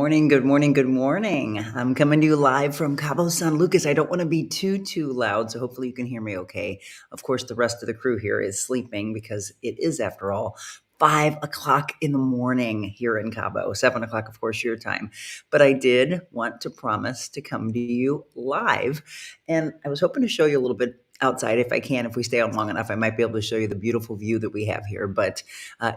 morning, good morning, good morning. I'm coming to you live from Cabo San Lucas. I don't want to be too loud, so hopefully you can hear me okay. Of course, the rest of the crew here is sleeping because it is, after all, 5 o'clock in the morning here in Cabo, 7 o'clock, of course, your time. But I did want to promise to come to you live, and I was hoping to show you a little bit outside if I can. If we stay on long enough, I might be able to show you the beautiful view that we have here, but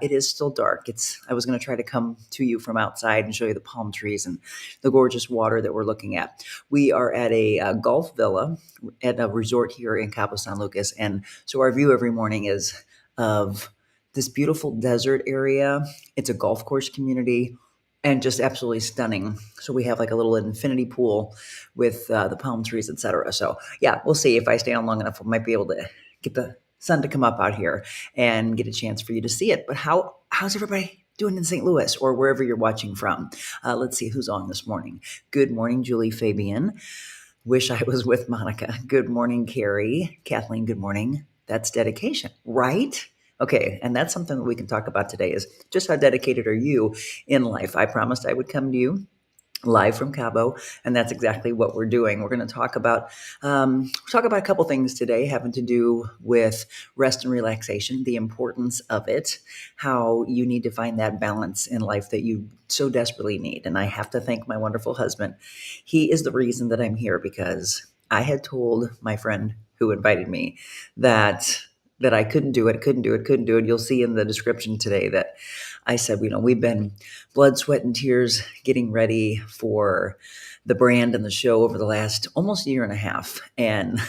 it is still dark. I was going to try to come to you from outside and show you the palm trees and the gorgeous water that we're looking at. We are at a golf villa at a resort here in Cabo San Lucas, and so our view every morning is of this beautiful desert area. It's a golf course community. And just absolutely stunning. So we have like a little infinity pool with the palm trees, etc. So yeah, we'll see if I stay on long enough. I might be able to get the sun to come up out here and get a chance for you to see it. But how's everybody doing in St. Louis or wherever you're watching from? Let's see who's on this morning. Good morning, Julie Fabian. Wish I was with Monica. Good morning, Carrie. Kathleen, good morning. That's dedication, right? Okay, and that's something that we can talk about today is just how dedicated are you in life? I promised I would come to you live from Cabo, and that's exactly what we're doing. We're going to talk about a couple things today having to do with rest and relaxation, the importance of it, how you need to find that balance in life that you so desperately need. And I have to thank my wonderful husband. He is the reason that I'm here because I had told my friend who invited me that I couldn't do it. You'll see in the description today that I said, we've been blood, sweat, and tears getting ready for the brand and the show over the last almost year and a half. And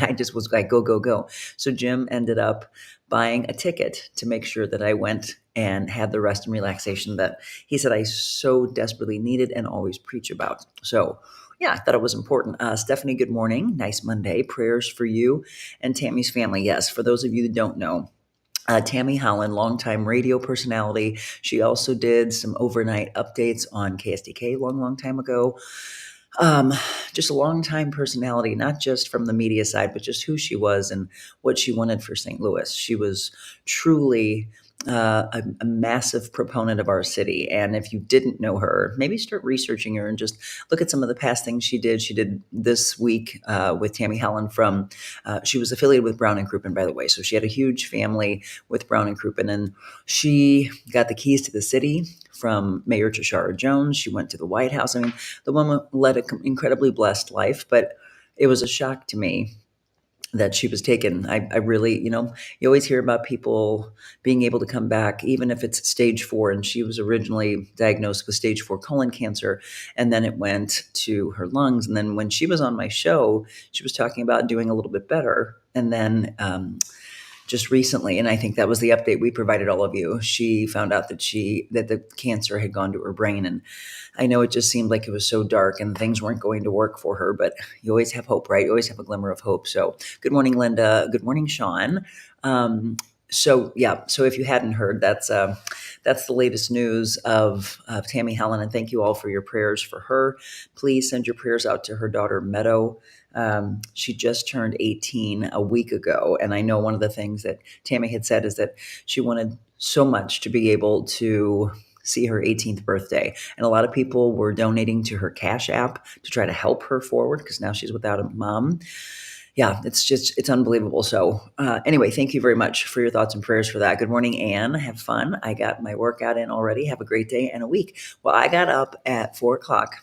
I just was like, go, go, go. So Jim ended up buying a ticket to make sure that I went and had the rest and relaxation that he said I so desperately needed and always preach about. So yeah, I thought it was important. Stephanie, good morning. Nice Monday. Prayers for you and Tammie's family. Yes, for those of you that don't know, Tammie Holland, longtime radio personality. She also did some overnight updates on KSDK long time ago. Um, just a long-time personality, not just from the media side, but just who she was and what she wanted for St. Louis. She was truly a massive proponent of our city. And if you didn't know her, maybe start researching her and just look at some of the past things she did. She did this week with Tammie Holland she was affiliated with Brown and Crouppen, by the way. So she had a huge family with Brown and Crouppen, and she got the keys to the city from Mayor Tashara Jones. She went to the White House. I mean, the woman led an incredibly blessed life, but it was a shock to me that she was taken. I really, you always hear about people being able to come back, even if it's stage 4. And she was originally diagnosed with stage 4 colon cancer. And then it went to her lungs. And then when she was on my show, she was talking about doing a little bit better. And then, just recently, and I think that was the update we provided all of you, she found out that the cancer had gone to her brain. And I know it just seemed like it was so dark and things weren't going to work for her, but you always have hope, right? You always have a glimmer of hope. So good morning, Linda. Good morning, Sean. So if you hadn't heard, that's the latest news of Tammie Holland, and thank you all for your prayers for her. Please send your prayers out to her daughter, Meadow. She just turned 18 a week ago, and I know one of the things that Tammie had said is that she wanted so much to be able to see her 18th birthday. And a lot of people were donating to her Cash App to try to help her forward because now she's without a mom. Yeah, it's unbelievable. So anyway, thank you very much for your thoughts and prayers for that. Good morning, Anne. Have fun. I got my workout in already. Have a great day and a week. Well, I got up at 4 o'clock.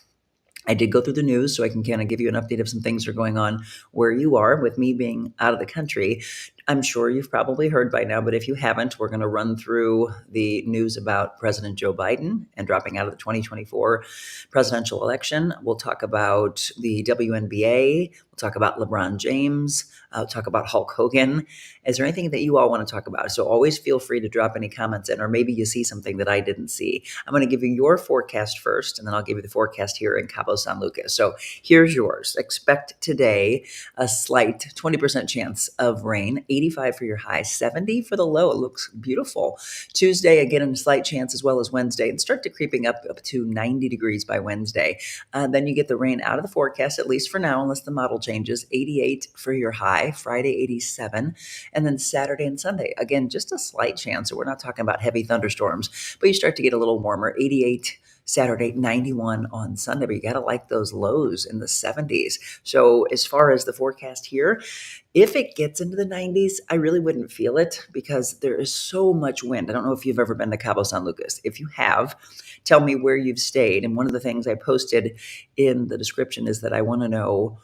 I did go through the news so I can kind of give you an update of some things that are going on where you are. With me being out of the country, I'm sure you've probably heard by now, but if you haven't, we're going to run through the news about President Joe Biden and dropping out of the 2024 presidential election. We'll talk about the WNBA. We'll talk about LeBron James. We'll talk about Hulk Hogan. Is there anything that you all want to talk about? So always feel free to drop any comments in, or maybe you see something that I didn't see. I'm going to give you your forecast first, and then I'll give you the forecast here in Cabo San Lucas. So here's yours. Expect today a slight 20% chance of rain, 85 for your high, 70 for the low. It looks beautiful. Tuesday, again, a slight chance, as well as Wednesday, and start to creeping up to 90 degrees by Wednesday. Then you get the rain out of the forecast, at least for now, unless the model changes. 88 for your high, Friday 87, and then Saturday and Sunday, again, just a slight chance. So we're not talking about heavy thunderstorms, but you start to get a little warmer, 88, Saturday, 91 on Sunday. But you got to like those lows in the 70s. So as far as the forecast here, if it gets into the 90s, I really wouldn't feel it because there is so much wind. I don't know if you've ever been to Cabo San Lucas. If you have, tell me where you've stayed. And one of the things I posted in the description is that I want to know,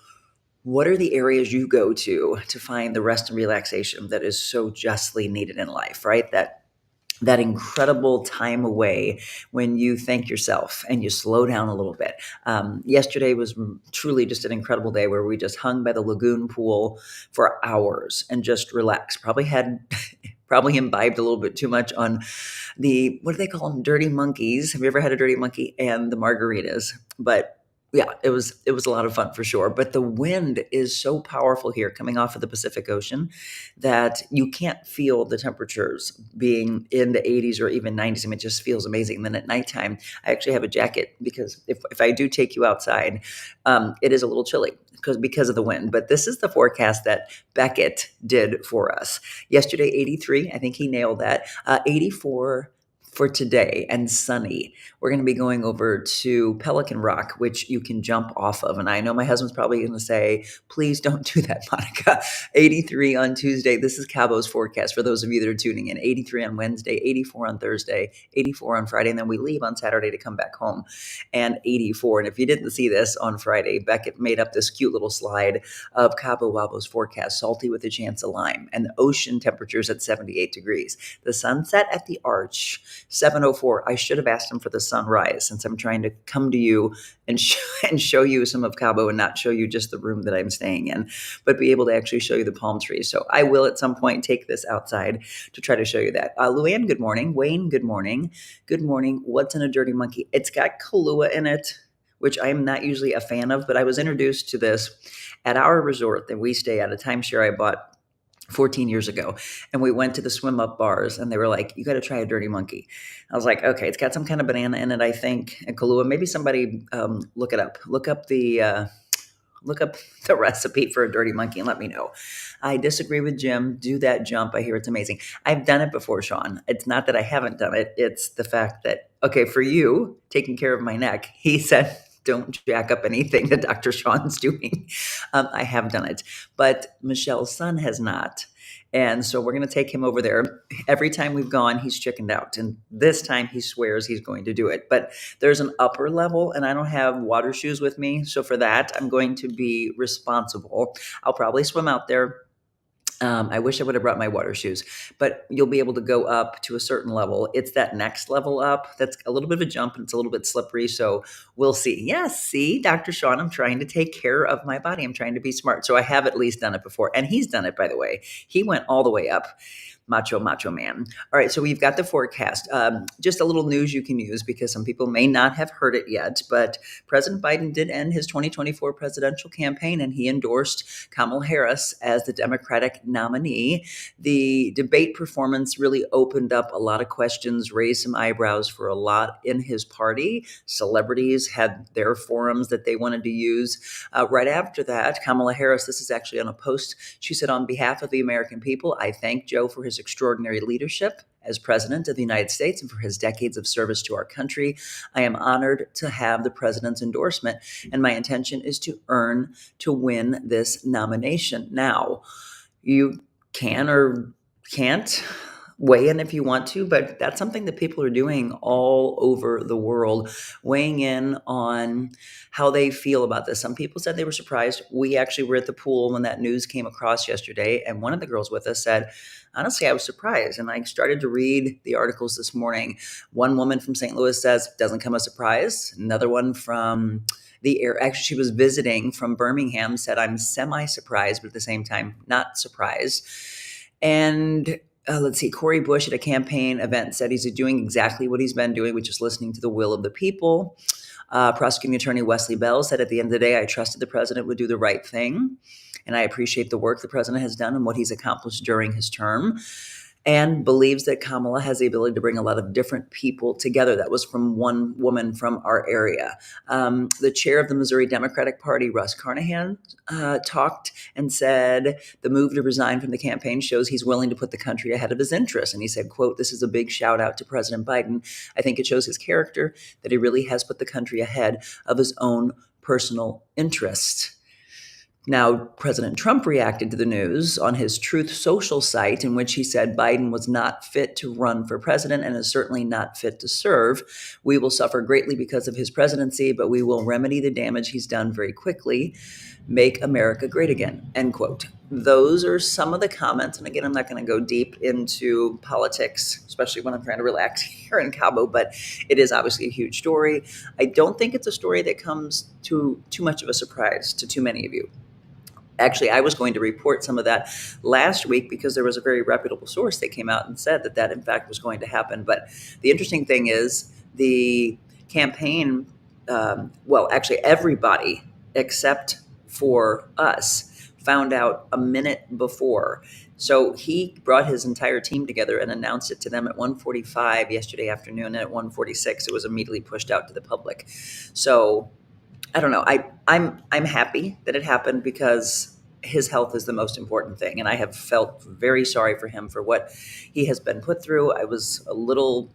what are the areas you go to find the rest and relaxation that is so justly needed in life, right? That incredible time away when you thank yourself and you slow down a little bit. Yesterday was truly just an incredible day where we just hung by the lagoon pool for hours and just relaxed. Probably imbibed a little bit too much on the, what do they call them? Dirty monkeys. Have you ever had a dirty monkey? And the margaritas. But yeah, it was a lot of fun for sure. But the wind is so powerful here coming off of the Pacific Ocean that you can't feel the temperatures being in the 80s or even 90s. I mean, it just feels amazing. And then at nighttime, I actually have a jacket because if I do take you outside, it is a little chilly because of the wind. But this is the forecast that Beckett did for us. Yesterday, 83. I think he nailed that. 84 for today and sunny. We're going to be going over to Pelican Rock, which you can jump off of. And I know my husband's probably going to say, please don't do that, Monica. 83 on Tuesday. This is Cabo's forecast for those of you that are tuning in. 83 on Wednesday, 84 on Thursday, 84 on Friday. And then we leave on Saturday to come back home, and 84. And if you didn't see this on Friday, Beckett made up this cute little slide of Cabo Wabo's forecast, salty with a chance of lime, and the ocean temperatures at 78 degrees. The sunset at the Arch, 7:04. I should have asked him for the sunrise since I'm trying to come to you and show you some of Cabo and not show you just the room that I'm staying in, but be able to actually show you the palm trees. So I will at some point take this outside to try to show you that. Luann, good morning. Wayne, good morning. Good morning. What's in a dirty monkey? It's got Kahlua in it, which I am not usually a fan of, but I was introduced to this at our resort that we stay at, a timeshare I bought 14 years ago. And we went to the swim up bars and they were like, you got to try a dirty monkey. I was like, okay, it's got some kind of banana in it, I think, and Kahlua. Maybe somebody look it up. Look up the recipe for a dirty monkey and let me know. I disagree with Jim. Do that jump. I hear it's amazing. I've done it before, Sean. It's not that I haven't done it. It's the fact that, okay, for you, taking care of my neck, he said, don't jack up anything that Dr. Sean's doing. I have done it, but Michelle's son has not. And so we're going to take him over there. Every time we've gone, he's chickened out. And this time he swears he's going to do it. But there's an upper level and I don't have water shoes with me. So for that, I'm going to be responsible. I'll probably swim out there. I wish I would have brought my water shoes, but you'll be able to go up to a certain level. It's that next level up that's a little bit of a jump and it's a little bit slippery. So we'll see. Yes, see, Dr. Sean, I'm trying to take care of my body. I'm trying to be smart. So I have at least done it before. And he's done it, by the way. He went all the way up. Macho man. All right, so we've got the forecast. Just a little news you can use because some people may not have heard it yet, but President Biden did end his 2024 presidential campaign and he endorsed Kamala Harris as the Democratic nominee. The debate performance really opened up a lot of questions, raised some eyebrows for a lot in his party. Celebrities had their forums that they wanted to use. Right after that, Kamala Harris, this is actually on a post, she said, on behalf of the American people, I thank Joe for his extraordinary leadership as president of the United States and for his decades of service to our country. I am honored to have the president's endorsement, and my intention is to win this nomination. Now, you can or can't weigh in if you want to, but that's something that people are doing all over the world, weighing in on how they feel about this. Some people said they were surprised. We actually were at the pool when that news came across yesterday, and one of the girls with us said, honestly, I was surprised. And I started to read the articles this morning. One woman from St. Louis says, doesn't come as a surprise. Another one from actually, she was visiting from Birmingham, said, I'm semi-surprised, but at the same time, not surprised. And let's see, Cori Bush at a campaign event said he's doing exactly what he's been doing, which is listening to the will of the people. Prosecuting attorney Wesley Bell said, at the end of the day, I trusted the president would do the right thing. And I appreciate the work the president has done and what he's accomplished during his term. and believes that Kamala has the ability to bring a lot of different people together. That was from one woman from our area. The chair of the Missouri Democratic Party, Russ Carnahan, talked and said the move to resign from the campaign shows he's willing to put the country ahead of his interests. And he said, quote, "This is a big shout out to President Biden. I think it shows his character that he really has put the country ahead of his own personal interests." Now, President Trump reacted to the news on his Truth Social site, in which he said Biden was not fit to run for president and is certainly not fit to serve. "We will suffer greatly because of his presidency, but we will remedy the damage he's done very quickly. Make America great again," end quote. Those are some of the comments. And again, I'm not going to go deep into politics, especially when I'm trying to relax here in Cabo, but it is obviously a huge story. I don't think it's a story that comes to too much of a surprise to too many of you. Actually, I was going to report some of that last week because there was a very reputable source that came out and said that that in fact was going to happen. But the interesting thing is the campaign, well, actually everybody except for us found out a minute before. So he brought his entire team together and announced it to them at 1:45 yesterday afternoon, and at 1:46 it was immediately pushed out to the public. So I don't know. I'm happy that it happened because his health is the most important thing, and I have felt very sorry for him for what he has been put through. I was a little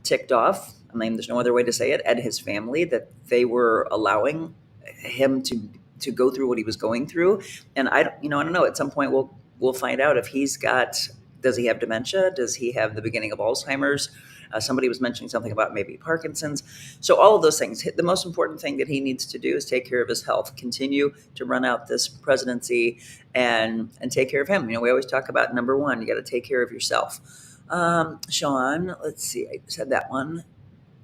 ticked off. I mean, there's no other way to say it. At his family, that they were allowing him to go through what he was going through, and I don't know. At some point, we'll find out if he's got. Does he have dementia? Does he have the beginning of Alzheimer's? Somebody was mentioning something about maybe Parkinson's. So all of those things. The most important thing that he needs to do is take care of his health, continue to run out this presidency, and take care of him. We always talk about number one, you got to take care of yourself. Sean, let's see, I said that one.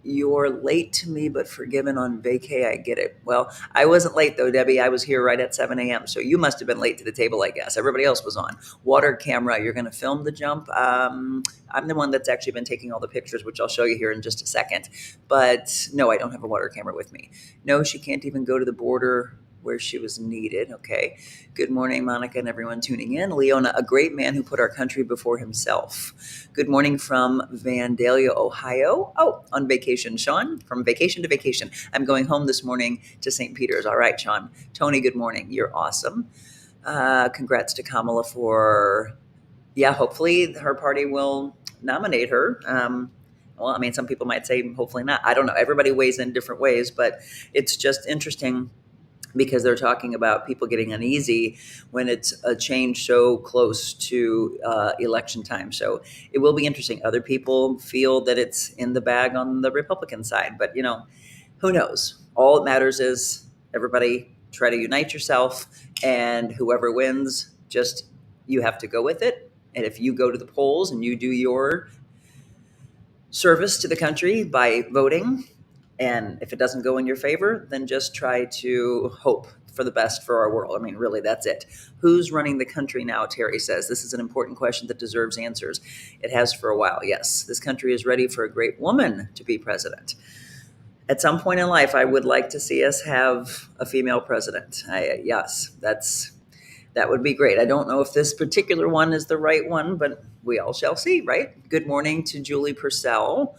"You're late to me, but forgiven on vacay. I get it." Well, I wasn't late though, Debbie. I was here right at 7 a.m. So you must have been late to the table, I guess. Everybody else was on. Water camera, you're going to film the jump. I'm the one that's actually been taking all the pictures, which I'll show you here in just a second. But no, I don't have a water camera with me. No, she can't even go to the border where she was needed. Okay. Good morning, Monica, and everyone tuning in. Leona, "A great man who put our country before himself." Good morning from Vandalia, Ohio. Oh, on vacation, Sean. From vacation to vacation. "I'm going home this morning to St. Peter's." All right, Sean. Tony, good morning. You're awesome. Congrats to Kamala for, yeah, hopefully her party will nominate her. Well, I mean, some people might say hopefully not. I don't know. Everybody weighs in different ways, but it's just interesting because they're talking about people getting uneasy when it's a change so close to election time. So it will be interesting. Other people feel that it's in the bag on the Republican side, but who knows? All that matters is everybody try to unite yourself, and whoever wins, just you have to go with it. And if you go to the polls and you do your service to the country by voting, and if it doesn't go in your favor, then just try to hope for the best for our world. I mean, really, that's it. Who's running the country now? Terry says. This is an important question that deserves answers. It has for a while. Yes, this country is ready for a great woman to be president. At some point in life, I would like to see us have a female president. Yes, that would be great. I don't know if this particular one is the right one, but we all shall see, right? Good morning to Julie Purcell.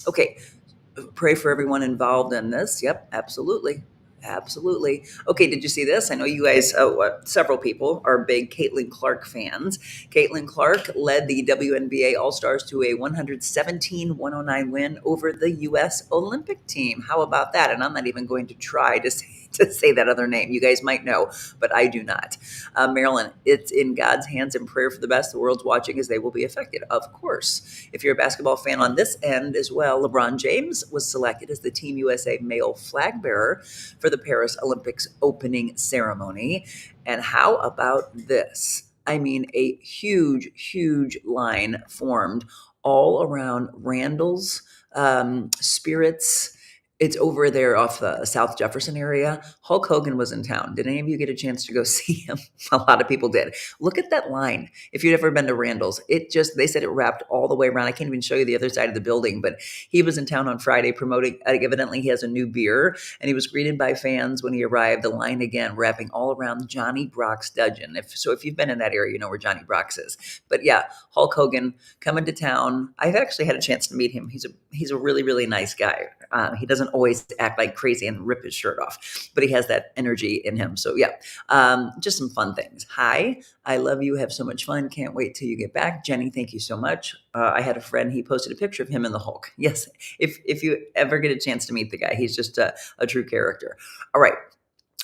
Okay. Pray for everyone involved in this. Yep, absolutely. Absolutely. Okay, did you see this? I know you guys, several people are big Caitlin Clark fans. Caitlin Clark led the WNBA All-Stars to a 117-109 win over the U.S. Olympic team. How about that? And I'm not even going to try to say that other name. You guys might know, but I do not. Marilyn, "It's in God's hands, and prayer for the best. The world's watching as they will be affected." Of course. If you're a basketball fan on this end as well, LeBron James was selected as the Team USA male flag bearer for the Paris Olympics opening ceremony. And how about this? I mean, a huge, huge line formed all around Randall's Spirits It's over there off the South Jefferson area. Hulk Hogan was in town. Did any of you get a chance to go see him? A lot of people did. Look at that line. If you'd ever been to Randall's, they said it wrapped all the way around. I can't even show you the other side of the building, but he was in town on Friday promoting, evidently he has a new beer, and he was greeted by fans when he arrived. The line again, wrapping all around Johnny Brock's Dungeon. If you've been in that area, you know where Johnny Brock's is. But yeah, Hulk Hogan coming to town. I've actually had a chance to meet him. He's a really, really nice guy. He doesn't always act like crazy and rip his shirt off, but he has that energy in him. So yeah, just some fun things. Hi, I love you. Have so much fun. Can't wait till you get back. Jenny, thank you so much. I had a friend, he posted a picture of him in the Hulk. Yes, if you ever get a chance to meet the guy, he's just a true character. All right.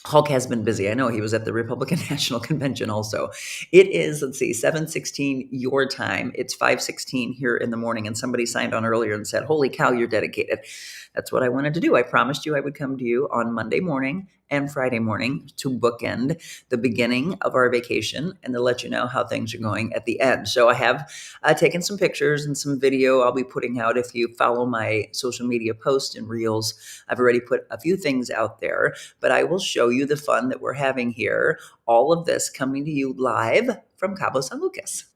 Hulk has been busy. I know he was at the Republican National Convention also. It is, let's see, 7:16 your time. It's 5:16 here in the morning, and somebody signed on earlier and said, holy cow, you're dedicated. That's what I wanted to do. I promised you I would come to you on Monday morning and Friday morning to bookend the beginning of our vacation and to let you know how things are going at the end. So I have taken some pictures and some video I'll be putting out. If you follow my social media posts and reels, I've already put a few things out there, but I will show you the fun that we're having here. All of this coming to you live from Cabo San Lucas.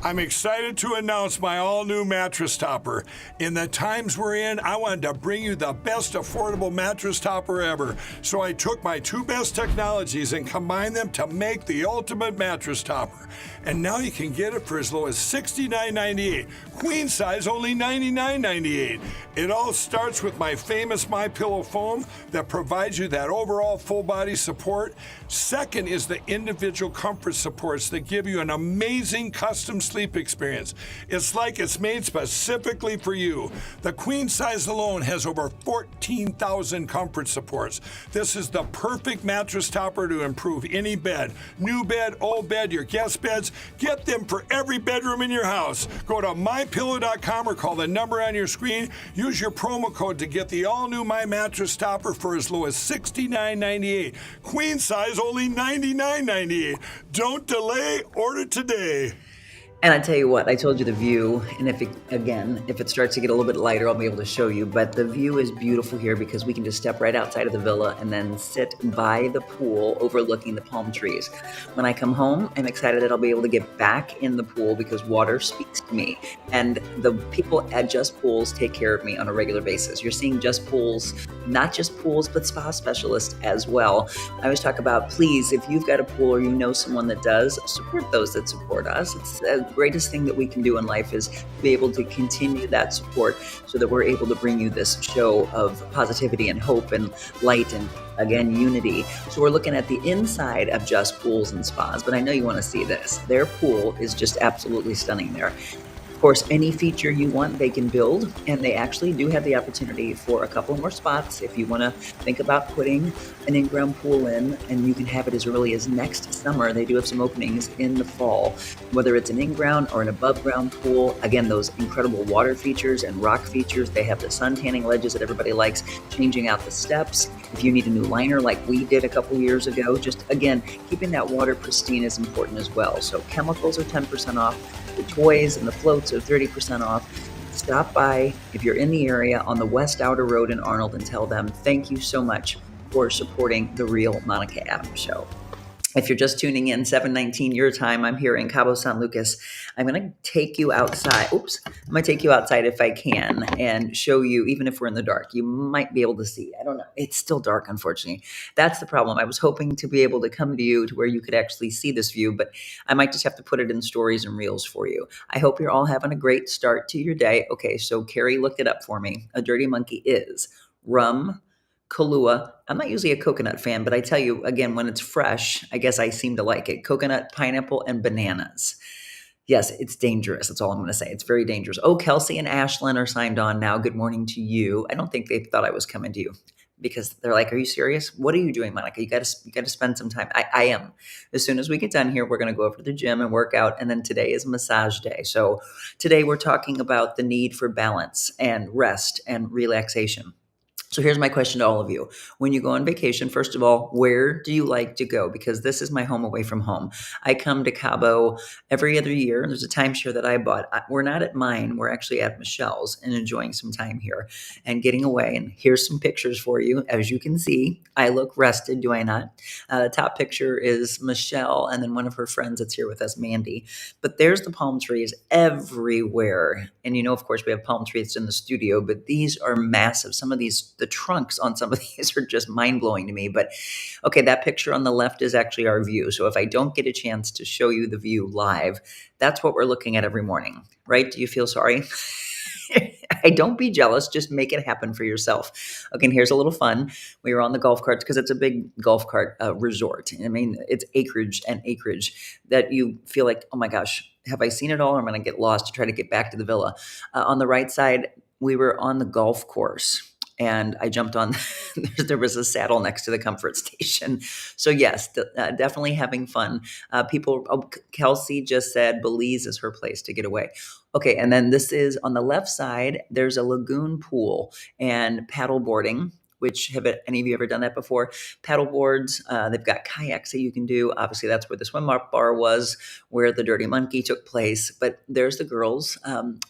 I'm excited to announce my all-new mattress topper. In the times we're in, I wanted to bring you the best affordable mattress topper ever. So I took my two best technologies and combined them to make the ultimate mattress topper. And now you can get it for as low as $69.98. Queen size only $99.98. It all starts with my famous MyPillow foam that provides you that overall full body support. Second is the individual comfort supports that give you an amazing custom sleep experience. It's like it's made specifically for you. The queen size alone has over 14,000 comfort supports. This is the perfect mattress topper to improve any bed. New bed, old bed, your guest beds. Get them for every bedroom in your house. Go to mypillow.com or call the number on your screen. Use your promo code to get the all-new My Mattress Topper for as low as $69.98. Queen size only $99.98. Don't delay, order today. And I tell you what, I told you the view, and if it starts to get a little bit lighter, I'll be able to show you, but the view is beautiful here because we can just step right outside of the villa and then sit by the pool overlooking the palm trees. When I come home, I'm excited that I'll be able to get back in the pool because water speaks to me, and the people at Just Pools take care of me on a regular basis. You're seeing Just Pools, not just pools, but spa specialists as well. I always talk about, please, if you've got a pool or you know someone that does, support those that support us. It's the greatest thing that we can do in life is to be able to continue that support so that we're able to bring you this show of positivity and hope and light and, again, unity. So we're looking at the inside of Just Pools and Spas, but I know you want to see this. Their pool is just absolutely stunning there. Of course, any feature you want, they can build, and they actually do have the opportunity for a couple more spots if you want to think about putting an in-ground pool in, and you can have it as early as next summer. They do have some openings in the fall, whether it's an in-ground or an above-ground pool. Again, those incredible water features and rock features. They have the sun tanning ledges that everybody likes, changing out the steps. If you need a new liner like we did a couple years ago, just, again, keeping that water pristine is important as well. So chemicals are 10% off. The toys and the floats are 30% off. Stop by if you're in the area on the West Outer Road in Arnold and tell them thank you so much for supporting The Real Monica Adams Show. If you're just tuning in, 7:19 your time, I'm here in Cabo San Lucas. I'm going to take you outside. I'm going to take you outside if I can and show you, even if we're in the dark, you might be able to see. I don't know. It's still dark, unfortunately. That's the problem. I was hoping to be able to come to you to where you could actually see this view, but I might just have to put it in stories and reels for you. I hope you're all having a great start to your day. Okay, so Carrie looked it up for me. A dirty monkey is rum, Kahlua. I'm not usually a coconut fan, but I tell you, again, when it's fresh, I guess I seem to like it. Coconut, pineapple, and bananas. Yes, it's dangerous. That's all I'm going to say. It's very dangerous. Oh, Kelsey and Ashlyn are signed on now. Good morning to you. I don't think they thought I was coming to you because they're like, are you serious? What are you doing, Monica? You got to spend some time. I am. As soon as we get done here, we're going to go over to the gym and work out. And then today is massage day. So today we're talking about the need for balance and rest and relaxation. So here's my question to all of you. When you go on vacation, first of all, where do you like to go? Because this is my home away from home. I come to Cabo every other year. There's a timeshare that I bought. We're not at mine. We're actually at Michelle's and enjoying some time here and getting away. And here's some pictures for you. As you can see, I look rested, do I not? The top picture is Michelle and then one of her friends that's here with us, Mandy. But there's the palm trees everywhere. And of course, we have palm trees in the studio, but these are massive. Some of these, the trunks on some of these are just mind blowing to me. But okay, that picture on the left is actually our view. So if I don't get a chance to show you the view live, that's what we're looking at every morning, right? Do you feel sorry? Hey, don't be jealous. Just make it happen for yourself. Okay, and here's a little fun. We were on the golf carts because it's a big golf cart resort. I mean, it's acreage and acreage that you feel like, oh my gosh, have I seen it all? Or am I going to get lost to try to get back to the villa? On the right side, we were on the golf course. And I jumped on, there was a saddle next to the comfort station. So, yes, definitely having fun. Kelsey just said Belize is her place to get away. Okay, and then this is on the left side, there's a lagoon pool and paddle boarding. Which have any of you ever done that before? Paddle boards, they've got kayaks that you can do. Obviously, that's where the swim up bar was, where the Dirty Monkey took place. But there's the girls.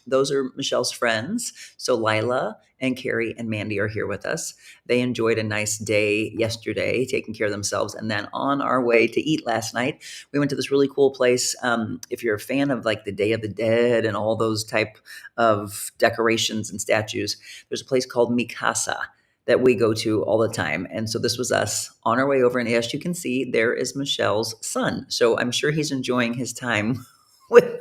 Those are Michelle's friends. So Lila and Carrie and Mandy are here with us. They enjoyed a nice day yesterday, taking care of themselves. And then on our way to eat last night, we went to this really cool place. If you're a fan of like the Day of the Dead and all those type of decorations and statues, there's a place called Mikasa that we go to all the time. And so this was us on our way over. And as you can see, there is Michelle's son. So I'm sure he's enjoying his time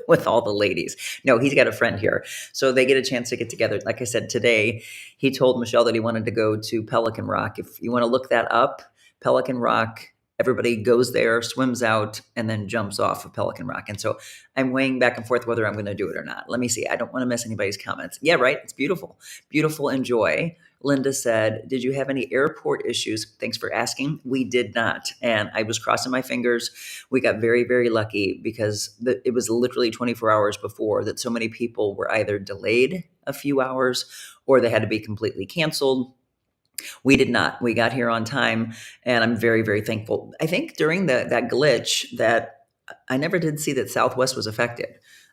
with all the ladies. No, he's got a friend here. So they get a chance to get together. Like I said, today, he told Michelle that he wanted to go to Pelican Rock. If you want to look that up, Pelican Rock, everybody goes there, swims out, and then jumps off of Pelican Rock. And so I'm weighing back and forth whether I'm going to do it or not. Let me see. I don't want to miss anybody's comments. Yeah, right. It's beautiful. Beautiful. Enjoy. Linda said, did you have any airport issues? Thanks for asking. We did not. And I was crossing my fingers. We got very, very lucky because it was literally 24 hours before that so many people were either delayed a few hours or they had to be completely canceled. We did not. We got here on time, and I'm very, very thankful. I think during that glitch that I never did see that Southwest was affected.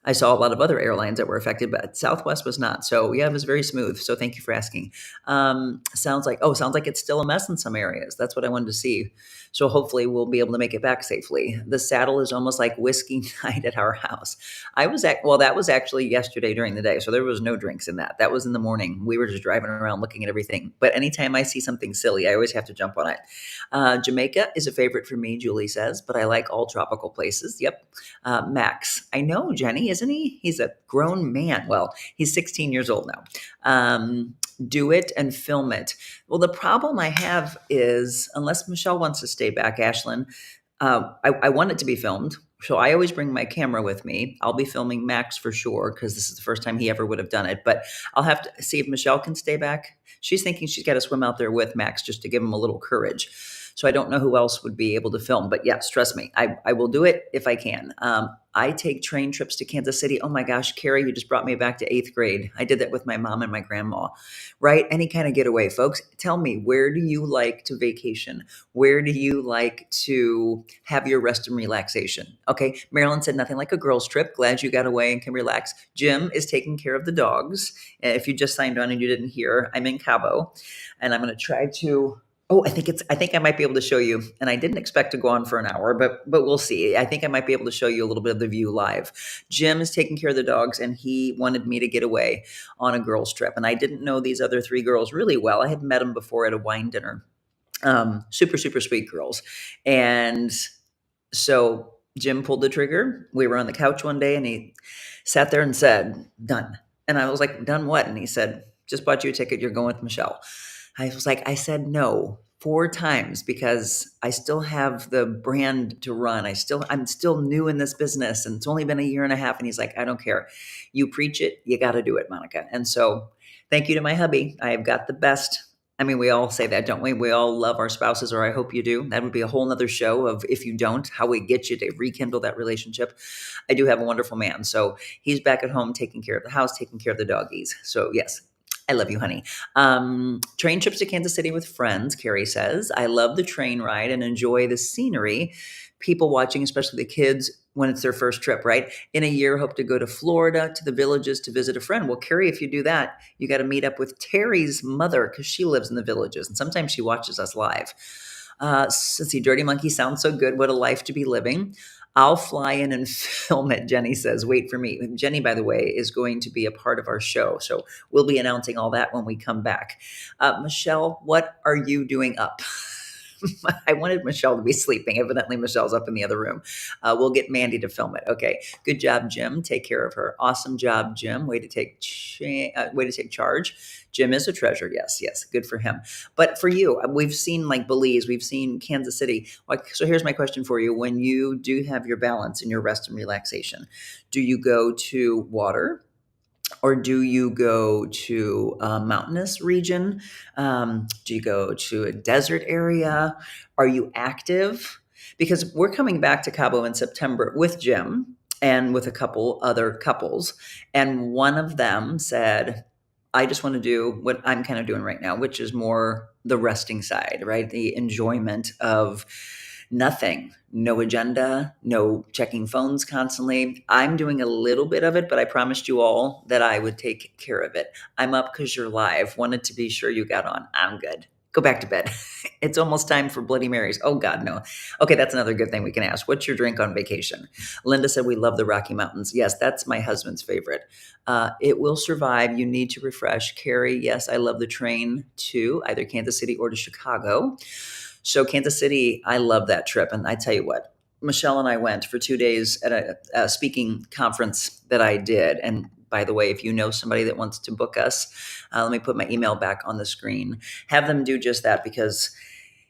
I saw a lot of other airlines that were affected, but Southwest was not. So yeah, it was very smooth. So thank you for asking. Sounds like it's still a mess in some areas. That's what I wanted to see. So hopefully we'll be able to make it back safely. The saddle is almost like whiskey night at our house. That was actually yesterday during the day. So there was no drinks in that. That was in the morning. We were just driving around looking at everything. But anytime I see something silly, I always have to jump on it. Jamaica is a favorite for me, Julie says, but I like all tropical places. Yep. Max, I know, Jenny, isn't he? He's a grown man. Well, he's 16 years old now. Do it and film it. Well, the problem I have is, unless Michelle wants to stay back, Ashlyn, I want it to be filmed. So I always bring my camera with me. I'll be filming Max for sure because this is the first time he ever would have done it. But I'll have to see if Michelle can stay back. She's thinking she's got to swim out there with Max just to give him a little courage. So I don't know who else would be able to film. But yes, trust me, I will do it if I can. I take train trips to Kansas City. Oh my gosh, Carrie, you just brought me back to 8th grade. I did that with my mom and my grandma, right? Any kind of getaway, folks. Tell me, where do you like to vacation? Where do you like to have your rest and relaxation? Okay, Marilyn said nothing like a girls trip. Glad you got away and can relax. Jim is taking care of the dogs. If you just signed on and you didn't hear, I'm in Cabo, and I'm going to try to. Oh, I think I might be able to show you, and I didn't expect to go on for an hour, but we'll see. I think I might be able to show you a little bit of the view live. Jim is taking care of the dogs, and he wanted me to get away on a girls' trip, and I didn't know these other 3 girls really well. I had met them before at a wine dinner. Super, super sweet girls. And so Jim pulled the trigger. We were on the couch one day, and he sat there and said, done. And I was like, done what? And he said, just bought you a ticket. You're going with Michelle. I said no 4 times because I still have the brand to run. I'm still new in this business and it's only been a year and a half. And he's like, I don't care. You preach it. You got to do it, Monica. And so thank you to my hubby. I have got the best. I mean, we all say that, don't we? We all love our spouses, or I hope you do. That would be a whole nother show of if you don't, how we get you to rekindle that relationship. I do have a wonderful man. So he's back at home taking care of the house, taking care of the doggies. So yes. I love you, honey. Train trips to Kansas City with friends, Carrie says. I love the train ride and enjoy the scenery. People watching, especially the kids, when it's their first trip, right? In a year, hope to go to Florida, to the villages to visit a friend. Well, Carrie, if you do that, you got to meet up with Terry's mother because she lives in the villages and sometimes she watches us live. Let's see, Dirty Monkey sounds so good. What a life to be living. I'll fly in and film it, Jenny says. Wait for me. Jenny, by the way, is going to be a part of our show. So we'll be announcing all that when we come back. Michelle, what are you doing up? I wanted Michelle to be sleeping. Evidently, Michelle's up in the other room. We'll get Mandy to film it. Okay. Good job, Jim. Take care of her. Awesome job, Jim. Way to take charge. Jim is a treasure. Yes, yes. Good for him. But for you, we've seen like Belize, we've seen Kansas City. So here's my question for you: when you do have your balance and your rest and relaxation, do you go to water? Or do you go to a mountainous region? Do you go to a desert area? Are you active? Because we're coming back to Cabo in September with Jim and with a couple other couples. And one of them said, I just want to do what I'm kind of doing right now, which is more the resting side, right? The enjoyment of nothing, no agenda, no checking phones constantly. I'm doing a little bit of it, but I promised you all that I would take care of it. I'm up because you're live. Wanted to be sure you got on. I'm good. Go back to bed. It's almost time for Bloody Marys. Oh, God, no. Okay, that's another good thing we can ask. What's your drink on vacation? Linda said, we love the Rocky Mountains. Yes, that's my husband's favorite. It will survive. You need to refresh. Carrie, yes, I love the train to either Kansas City or to Chicago. So Kansas City, I love that trip. And I tell you what, Michelle and I went for 2 days at a speaking conference that I did. And by the way, if you know somebody that wants to book us, let me put my email back on the screen. Have them do just that because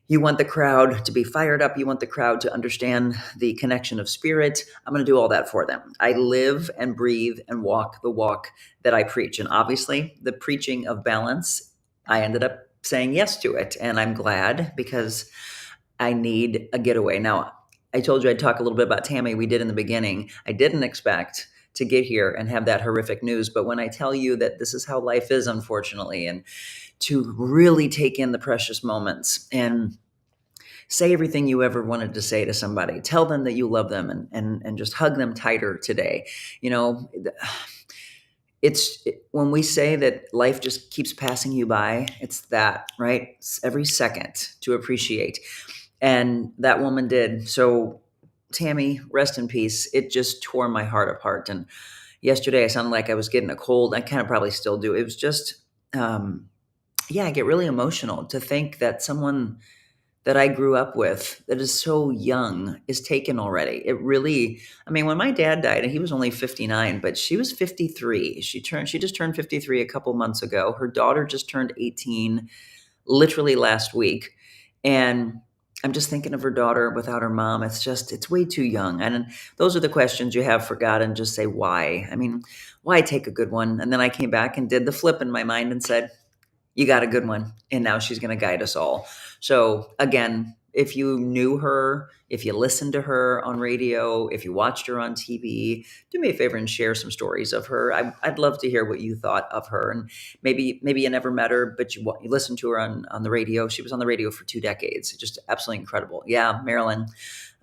you want the crowd to be fired up. You want the crowd to understand the connection of spirit. I'm going to do all that for them. I live and breathe and walk the walk that I preach. And obviously, the preaching of balance, I ended up saying yes to it. And I'm glad because I need a getaway. Now, I told you I'd talk a little bit about Tammie. We did in the beginning. I didn't expect to get here and have that horrific news. But when I tell you that this is how life is, unfortunately, and to really take in the precious moments and say everything you ever wanted to say to somebody, tell them that you love them and just hug them tighter today. You know, when we say that life just keeps passing you by, it's that, right? It's every second to appreciate. And that woman did. So Tammie, rest in peace. It just tore my heart apart. And yesterday I sounded like I was getting a cold. I kind of probably still do. It was just, yeah, I get really emotional to think that someone that I grew up with that is so young is taken already. It really, I mean, when my dad died, and he was only 59, but she was 53. She just turned 53 a couple months ago. Her daughter just turned 18 literally last week. And I'm just thinking of her daughter without her mom. It's way too young. And those are the questions you have for God and just say, why? I mean, why take a good one? And then I came back and did the flip in my mind and said, you got a good one. And now she's going to guide us all. So again, if you knew her, if you listened to her on radio, if you watched her on TV, do me a favor and share some stories of her. I'd love to hear what you thought of her. And maybe you never met her, but you listened to her on the radio. She was on the radio for 2 decades. Just absolutely incredible. Yeah, Marilyn.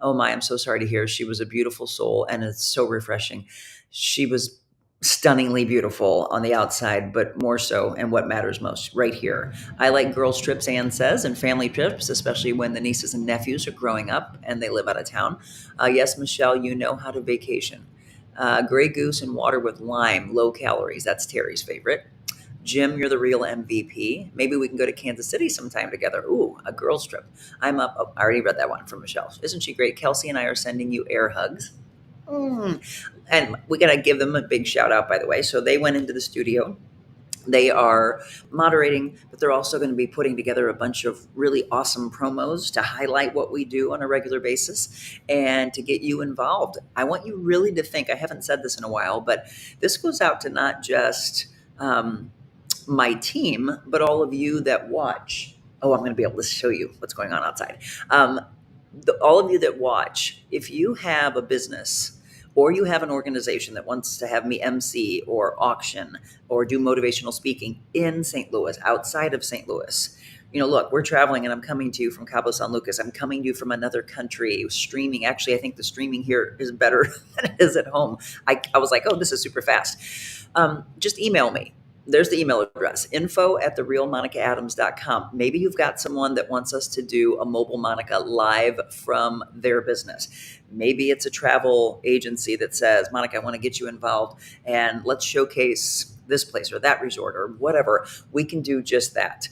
Oh my, I'm so sorry to hear. She was a beautiful soul, and it's so refreshing. She was stunningly beautiful on the outside, but more so, and what matters most, right here. I like girls' trips, Anne says, and family trips, especially when the nieces and nephews are growing up and they live out of town. Yes, Michelle, you know how to vacation. Gray goose and water with lime, low calories. That's Terry's favorite. Jim, you're the real MVP. Maybe we can go to Kansas City sometime together. Ooh, a girls' trip. I'm up. Oh, I already read that one from Michelle. Isn't she great? Kelsey and I are sending you air hugs. And we got to give them a big shout out, by the way. So they went into the studio. They are moderating, but they're also going to be putting together a bunch of really awesome promos to highlight what we do on a regular basis and to get you involved. I want you really to think, I haven't said this in a while, but this goes out to not just my team, but all of you that watch. Oh, I'm going to be able to show you what's going on outside. All of you that watch, if you have a business or you have an organization that wants to have me MC or auction or do motivational speaking in St. Louis, outside of St. Louis, look, we're traveling and I'm coming to you from Cabo San Lucas. I'm coming to you from another country streaming. Actually, I think the streaming here is better than it is at home. I was like, oh, this is super fast. Just email me. There's the email address, info@TheRealMonicaAdams.com. Maybe you've got someone that wants us to do a mobile Monica live from their business. Maybe it's a travel agency that says, Monica, I want to get you involved and let's showcase this place or that resort or whatever. We can do just that.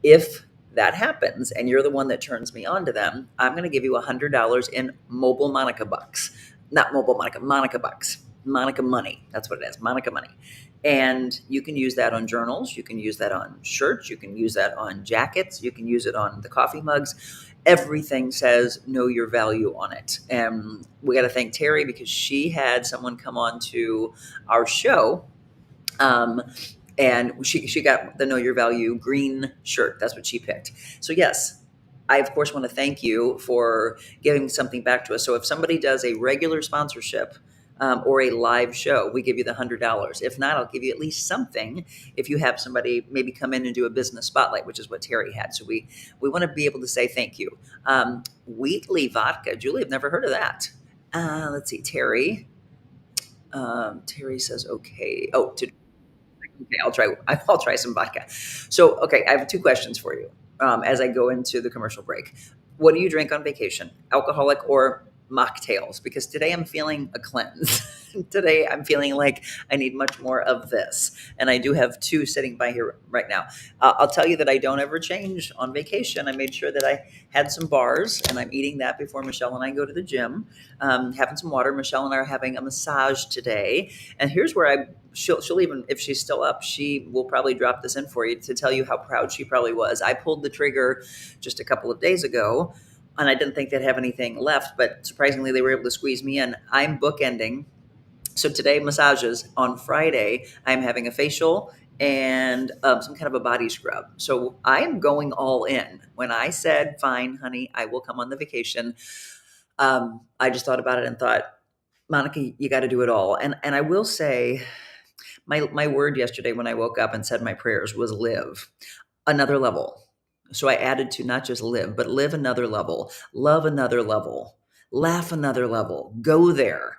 If that happens and you're the one that turns me on to them, I'm going to give you $100 in mobile Monica bucks. Not mobile Monica, Monica bucks. Monica money. That's what it is, Monica money. And you can use that on journals. You can use that on shirts. You can use that on jackets. You can use it on the coffee mugs. Everything says know your value on it. And we got to thank Terry because she had someone come on to our show. And she got the Know Your Value green shirt. That's what she picked. So yes, I of course want to thank you for giving something back to us. So if somebody does a regular sponsorship or a live show, we give you the $100. If not, I'll give you at least something if you have somebody maybe come in and do a business spotlight, which is what Terry had. So we want to be able to say thank you. Wheatley vodka, Julie, I've never heard of that. Let's see, Terry. Terry says okay. Oh, okay, I'll try some vodka. So, okay, I have two questions for you as I go into the commercial break. What do you drink on vacation? Alcoholic or mocktails? Because today I'm feeling a cleanse. Today I'm feeling like I need much more of this. And I do have two sitting by here right now. I'll tell you that I don't ever change on vacation. I made sure that I had some bars and I'm eating that before Michelle and I go to the gym, having some water. Michelle and I are having a massage today. And here's where she'll even, if she's still up, she will probably drop this in for you to tell you how proud she probably was. I pulled the trigger just a couple of days ago and I didn't think they'd have anything left, but surprisingly they were able to squeeze me in. I'm bookending. So today massages. On Friday, I'm having a facial and some kind of a body scrub. So I'm going all in. When I said, fine, honey, I will come on the vacation, I just thought about it and thought, Monica, you got to do it all. And I will say, my word yesterday when I woke up and said my prayers was live another level. So I added to not just live, but live another level, love another level, laugh another level, go there.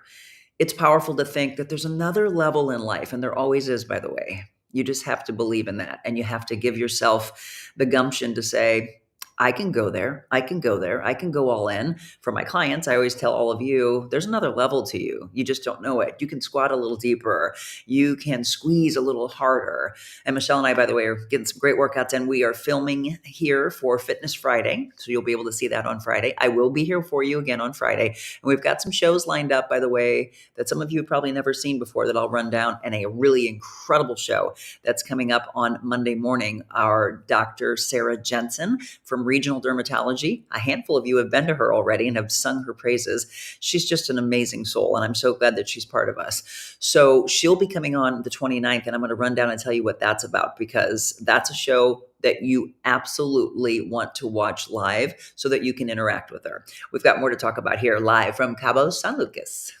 It's powerful to think that there's another level in life, and there always is, by the way. You just have to believe in that, and you have to give yourself the gumption to say, I can go there. I can go there. I can go all in. For my clients, I always tell all of you, there's another level to you. You just don't know it. You can squat a little deeper. You can squeeze a little harder. And Michelle and I, by the way, are getting some great workouts in. We are filming here for Fitness Friday. So you'll be able to see that on Friday. I will be here for you again on Friday. And we've got some shows lined up, by the way, that some of you have probably never seen before that I'll run down, and a really incredible show that's coming up on Monday morning. Our Dr. Sarah Jensen from Regional Dermatology. A handful of you have been to her already and have sung her praises. She's just an amazing soul, and I'm so glad that she's part of us. So she'll be coming on the 29th, and I'm going to run down and tell you what that's about, because that's a show that you absolutely want to watch live so that you can interact with her. We've got more to talk about here live from Cabo San Lucas.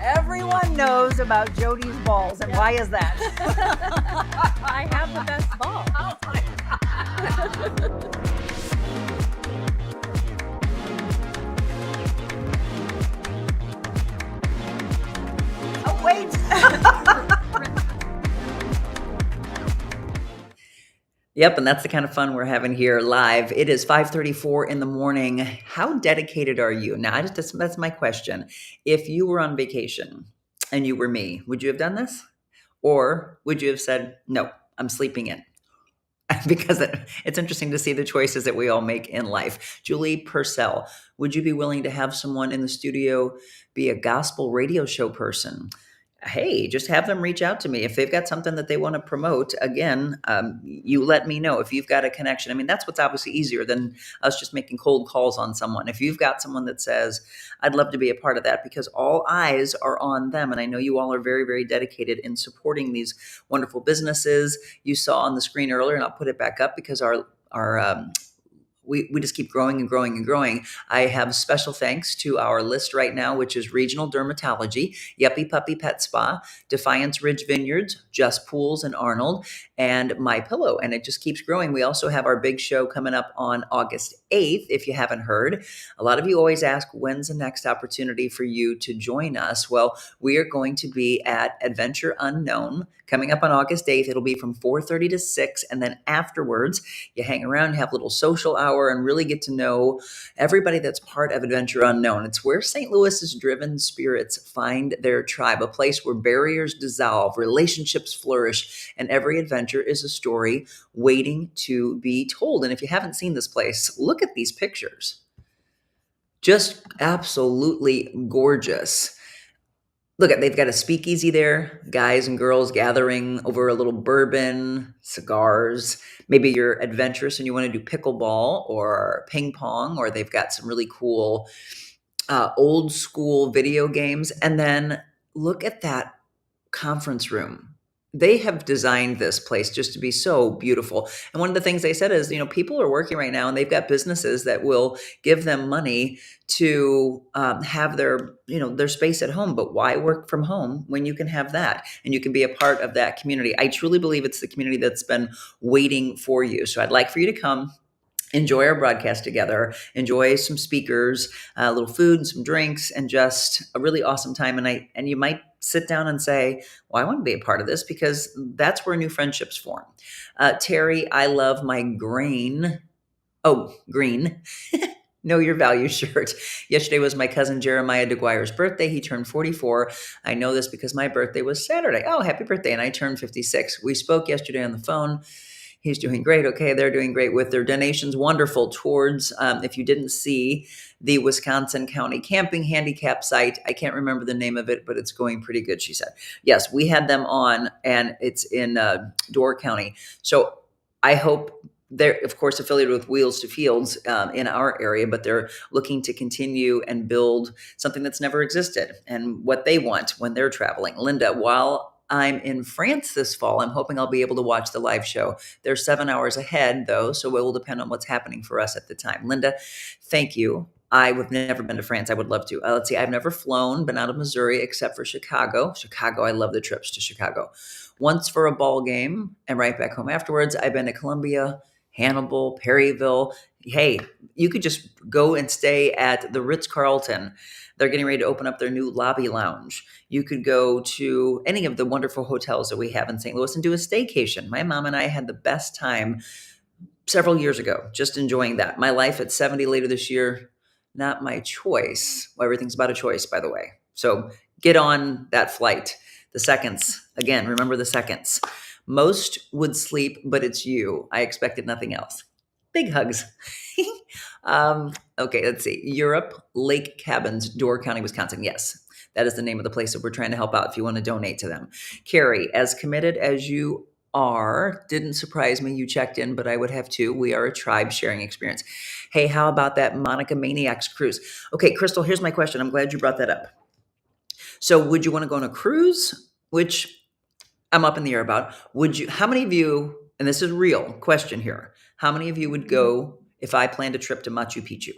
Everyone knows about Jody's balls, and why is that? I have the best ball. Oh my God. Oh, wait. Yep, and that's the kind of fun we're having here live. It is 5:34 in the morning. How dedicated are you? Now, that's my question. If you were on vacation and you were me, would you have done this? Or would you have said, no, I'm sleeping in? Because it's interesting to see the choices that we all make in life. Julie Purcell, would you be willing to have someone in the studio be a gospel radio show person? Hey, just have them reach out to me. If they've got something that they want to promote, again, you let me know if you've got a connection. I mean, that's what's obviously easier than us just making cold calls on someone. If you've got someone that says, I'd love to be a part of that, because all eyes are on them. And I know you all are very, very dedicated in supporting these wonderful businesses. You saw on the screen earlier, and I'll put it back up because our we just keep growing and growing and growing. I have special thanks to our list right now, which is Regional Dermatology, Yuppie Puppy Pet Spa, Defiance Ridge Vineyards, Just Pools and Arnold, and My Pillow. And it just keeps growing. We also have our big show coming up on August 8th. If you haven't heard, a lot of you always ask, when's the next opportunity for you to join us? Well, we are going to be at Adventure Unknown coming up on August 8th. It'll be from 4:30 to 6. And then afterwards, you hang around, have a little social hour, and really get to know everybody that's part of Adventure Unknown. It's where St. Louis's driven spirits find their tribe, a place where barriers dissolve, relationships flourish, and every adventure is a story waiting to be told. And if you haven't seen this place, look at these pictures. Just absolutely gorgeous. Look, they've got a speakeasy there, guys and girls gathering over a little bourbon, cigars. Maybe you're adventurous and you want to do pickleball or ping pong, or they've got some really cool old school video games. And then look at that conference room. They have designed this place just to be so beautiful. And one of the things they said is, people are working right now and they've got businesses that will give them money to have their space at home. But why work from home when you can have that and you can be a part of that community? I truly believe it's the community that's been waiting for you. So I'd like for you to come. Enjoy our broadcast together, enjoy some speakers, a little food and some drinks, and just a really awesome time. And you might sit down and say, well, I want to be a part of this, because that's where new friendships form. Terry, I love my green. Know Your Value shirt. Yesterday was my cousin Jeremiah DeGuire's birthday. He turned 44. I know this because my birthday was Saturday. Oh, happy birthday. And I turned 56. We spoke yesterday on the phone. He's doing great. Okay, they're doing great with their donations. Wonderful towards, if you didn't see the Wisconsin County Camping Handicap site, I can't remember the name of it, but it's going pretty good, she said. Yes, we had them on, and it's in Door County. So I hope they're, of course, affiliated with Wheels to Fields in our area, but they're looking to continue and build something that's never existed and what they want when they're traveling. Linda, while I'm in France this fall, I'm hoping I'll be able to watch the live show. They're 7 hours ahead, though, so it will depend on what's happening for us at the time. Linda, thank you. I've never been to France. I would love to. Let's see. I've never flown, been out of Missouri except for Chicago. I love the trips to Chicago. Once for a ball game and right back home afterwards. I've been to Columbia, Hannibal, Perryville. Hey, you could just go and stay at the Ritz-Carlton. They're getting ready to open up their new lobby lounge. You could go to any of the wonderful hotels that we have in St. Louis and do a staycation. My mom and I had the best time several years ago, just enjoying that. My life at 70 later this year, not my choice. Well, everything's about a choice, by the way. So get on that flight. The seconds, again, remember the seconds. Most would sleep, but it's you. I expected nothing else. Big hugs. Okay, let's see. Europe, Lake Cabins, Door County, Wisconsin. Yes, that is the name of the place that we're trying to help out if you want to donate to them. Carrie, as committed as you are, didn't surprise me. You checked in, but I would have too. We are a tribe sharing experience. Hey, how about that Monica Maniacs cruise? Okay, Crystal, here's my question. I'm glad you brought that up. So would you want to go on a cruise, which I'm up in the air about? How many of you, and this is a real question here, how many of you would go if I planned a trip to Machu Picchu?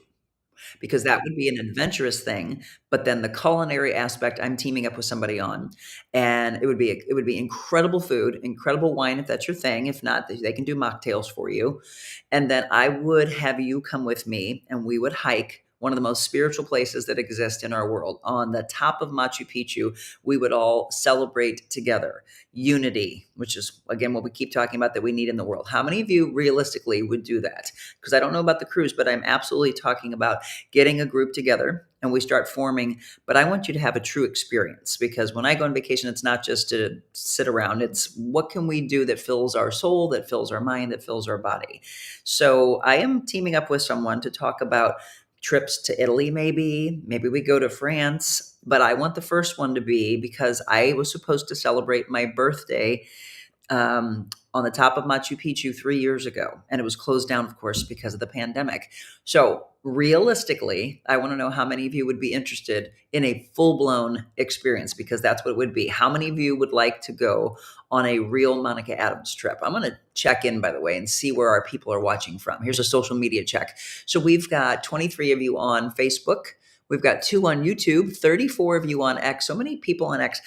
Because that would be an adventurous thing, but then the culinary aspect I'm teaming up with somebody on, and it would be incredible food, incredible wine if that's your thing. If not, they can do mocktails for you. And then I would have you come with me, and we would hike one of the most spiritual places that exist in our world. On the top of Machu Picchu, we would all celebrate together. Unity, which is, again, what we keep talking about that we need in the world. How many of you realistically would do that? Because I don't know about the cruise, but I'm absolutely talking about getting a group together and we start forming. But I want you to have a true experience, because when I go on vacation, it's not just to sit around. It's what can we do that fills our soul, that fills our mind, that fills our body. So I am teaming up with someone to talk about trips to Italy, maybe we go to France, but I want the first one to be, because I was supposed to celebrate my birthday on the top of Machu Picchu 3 years ago, and it was closed down, of course, because of the pandemic. So, realistically, I want to know how many of you would be interested in a full blown experience, because that's what it would be. How many of you would like to go on a real Monica Adams trip? I'm going to check in, by the way, and see where our people are watching from. Here's a social media check. So, we've got 23 of you on Facebook. We've got 2 on YouTube, 34 of you on X. So many people on X.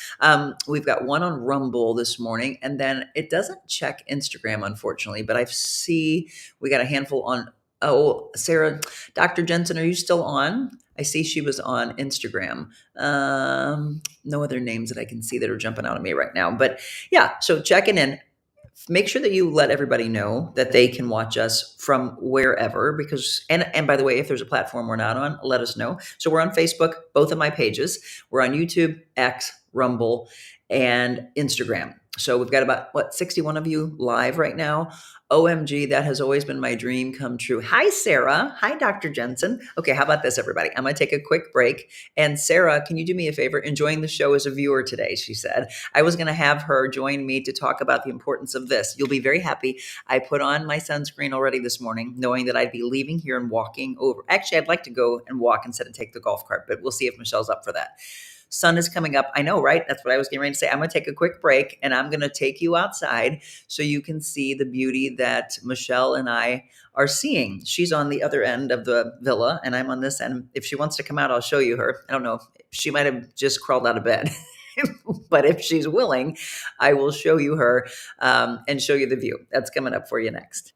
We've got 1 on Rumble this morning, and then it doesn't check Instagram, unfortunately, but I see we got a handful on. Oh, Sarah, Dr. Jensen, are you still on? I see she was on Instagram. No other names that I can see that are jumping out at me right now. But yeah, so checking in. Make sure that you let everybody know that they can watch us from wherever, because and by the way, if there's a platform we're not on, let us know. So we're on Facebook, both of my pages. We're on YouTube, X, Rumble, and Instagram. So we've got about 61 of you live right now. OMG, that has always been my dream come true. Hi, Sarah. Hi, Dr. Jensen. Okay, how about this, everybody? I'm going to take a quick break. And Sarah, can you do me a favor? Enjoying the show as a viewer today, she said. I was going to have her join me to talk about the importance of this. You'll be very happy. I put on my sunscreen already this morning, knowing that I'd be leaving here and walking over. Actually, I'd like to go and walk instead of take the golf cart, but we'll see if Michelle's up for that. Sun is coming up. I know, right? That's what I was getting ready to say. I'm going to take a quick break, and I'm going to take you outside so you can see the beauty that Michelle and I are seeing. She's on the other end of the villa, and I'm on this end. If she wants to come out, I'll show you her. I don't know. She might have just crawled out of bed. But if she's willing, I will show you her and show you the view. That's coming up for you next.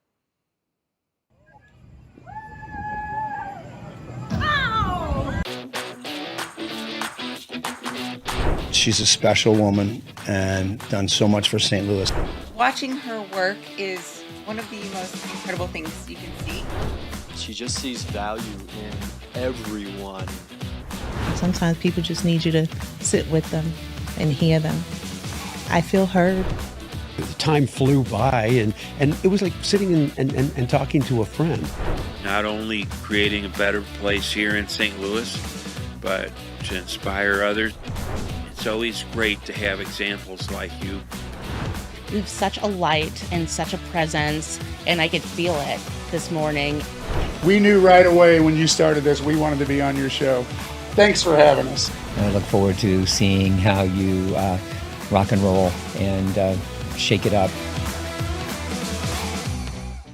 She's a special woman and done so much for St. Louis. Watching her work is one of the most incredible things you can see. She just sees value in everyone. Sometimes people just need you to sit with them and hear them. I feel heard. The time flew by, and it was like sitting and talking to a friend. Not only creating a better place here in St. Louis, but to inspire others. It's always great to have examples like you. You have such a light and such a presence, and I could feel it this morning. We knew right away when you started this, we wanted to be on your show. Thanks for having us. I look forward to seeing how you rock and roll and shake it up.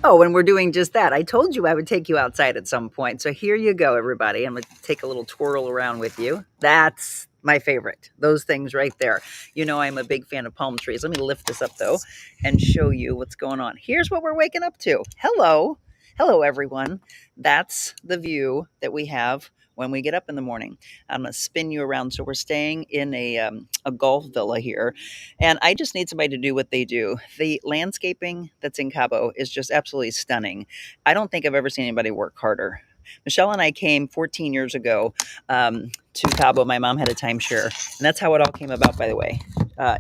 Oh, and we're doing just that. I told you I would take you outside at some point. So here you go, everybody. I'm going to take a little twirl around with you. That's my favorite. Those things right there. You know, I'm a big fan of palm trees. Let me lift this up, though, and show you what's going on. Here's what we're waking up to. Hello. Hello, everyone. That's the view that we have when we get up in the morning. I'm going to spin you around. So we're staying in a golf villa here, and I just need somebody to do what they do. The landscaping that's in Cabo is just absolutely stunning. I don't think I've ever seen anybody work harder. Michelle and I came 14 years ago to Cabo. My mom had a timeshare, and that's how it all came about, by the way.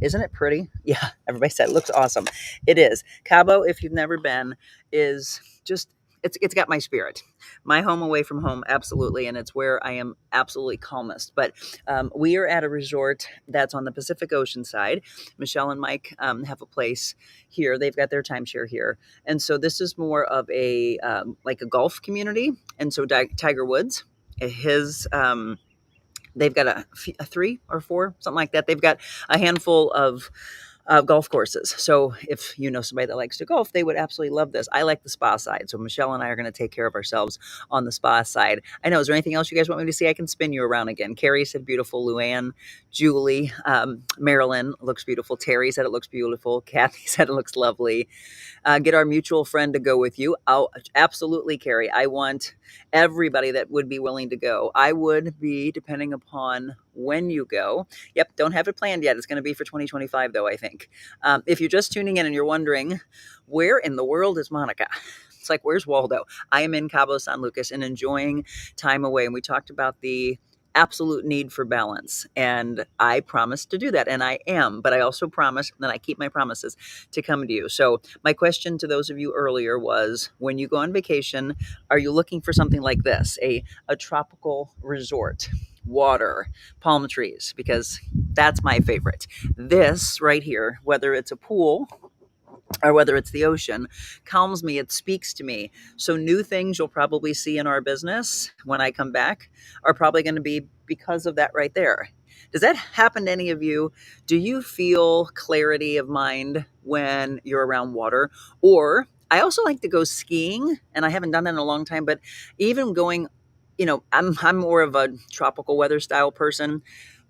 Isn't it pretty? Yeah, everybody said it looks awesome. It is. Cabo, if you've never been, is just it's got my spirit. My home away from home, absolutely, and it's where I am absolutely calmest. But we are at a resort that's on the Pacific Ocean side. Michelle and Mike have a place here. They've got their timeshare here. And so this is more of a like a golf community. And so Tiger Woods, his they've got a 3 or 4, something like that. They've got a handful of golf courses. So if you know somebody that likes to golf, they would absolutely love this. I like the spa side. So Michelle and I are going to take care of ourselves on the spa side. I know. Is there anything else you guys want me to see? I can spin you around again. Carrie said beautiful. Luann, Julie, Marilyn looks beautiful. Terry said it looks beautiful. Kathy said it looks lovely. Get our mutual friend to go with you. Oh, absolutely, Carrie. I want everybody that would be willing to go. I would be, depending upon when you go. Yep, don't have it planned yet. It's going to be for 2025, though, I think. If you're just tuning in and you're wondering, where in the world is Monica? It's like, where's Waldo? I am in Cabo San Lucas and enjoying time away. And we talked about the absolute need for balance. And I promised to do that. And I am. But I also promise, and I keep my promises, to come to you. So my question to those of you earlier was, when you go on vacation, are you looking for something like this? A tropical resort, water, palm trees, because that's my favorite. This right here, whether it's a pool or whether it's the ocean, calms me. It speaks to me. So new things you'll probably see in our business when I come back are probably going to be because of that right there. Does that happen to any of you? Do you feel clarity of mind when you're around water? Or I also like to go skiing, and I haven't done that in a long time, but even going, I'm more of a tropical weather style person,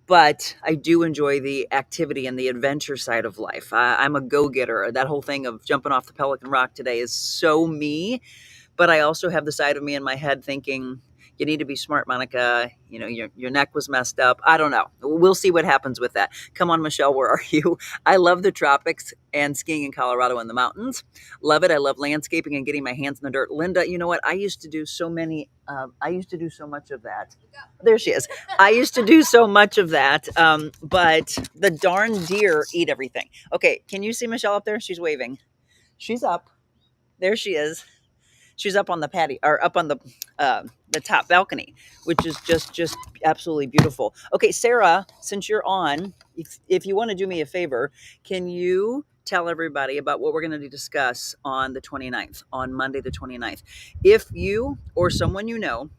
but I do enjoy the activity and the adventure side of life. I'm a go-getter. That whole thing of jumping off the Pelican Rock today is so me. But I also have the side of me in my head thinking, you need to be smart, Monica. Your neck was messed up. I don't know. We'll see what happens with that. Come on, Michelle, where are you? I love the tropics and skiing in Colorado in the mountains. Love it. I love landscaping and getting my hands in the dirt. Linda, you know what? I used to do so much of that. There she is. I used to do so much of that. But the darn deer eat everything. Okay. Can you see Michelle up there? She's waving. She's up. There she is. She's up on the patio, or up on the top balcony, which is just absolutely beautiful. Okay, Sarah, since you're on, if you want to do me a favor, can you tell everybody about what we're going to discuss on the 29th, on Monday the 29th? If you or someone you know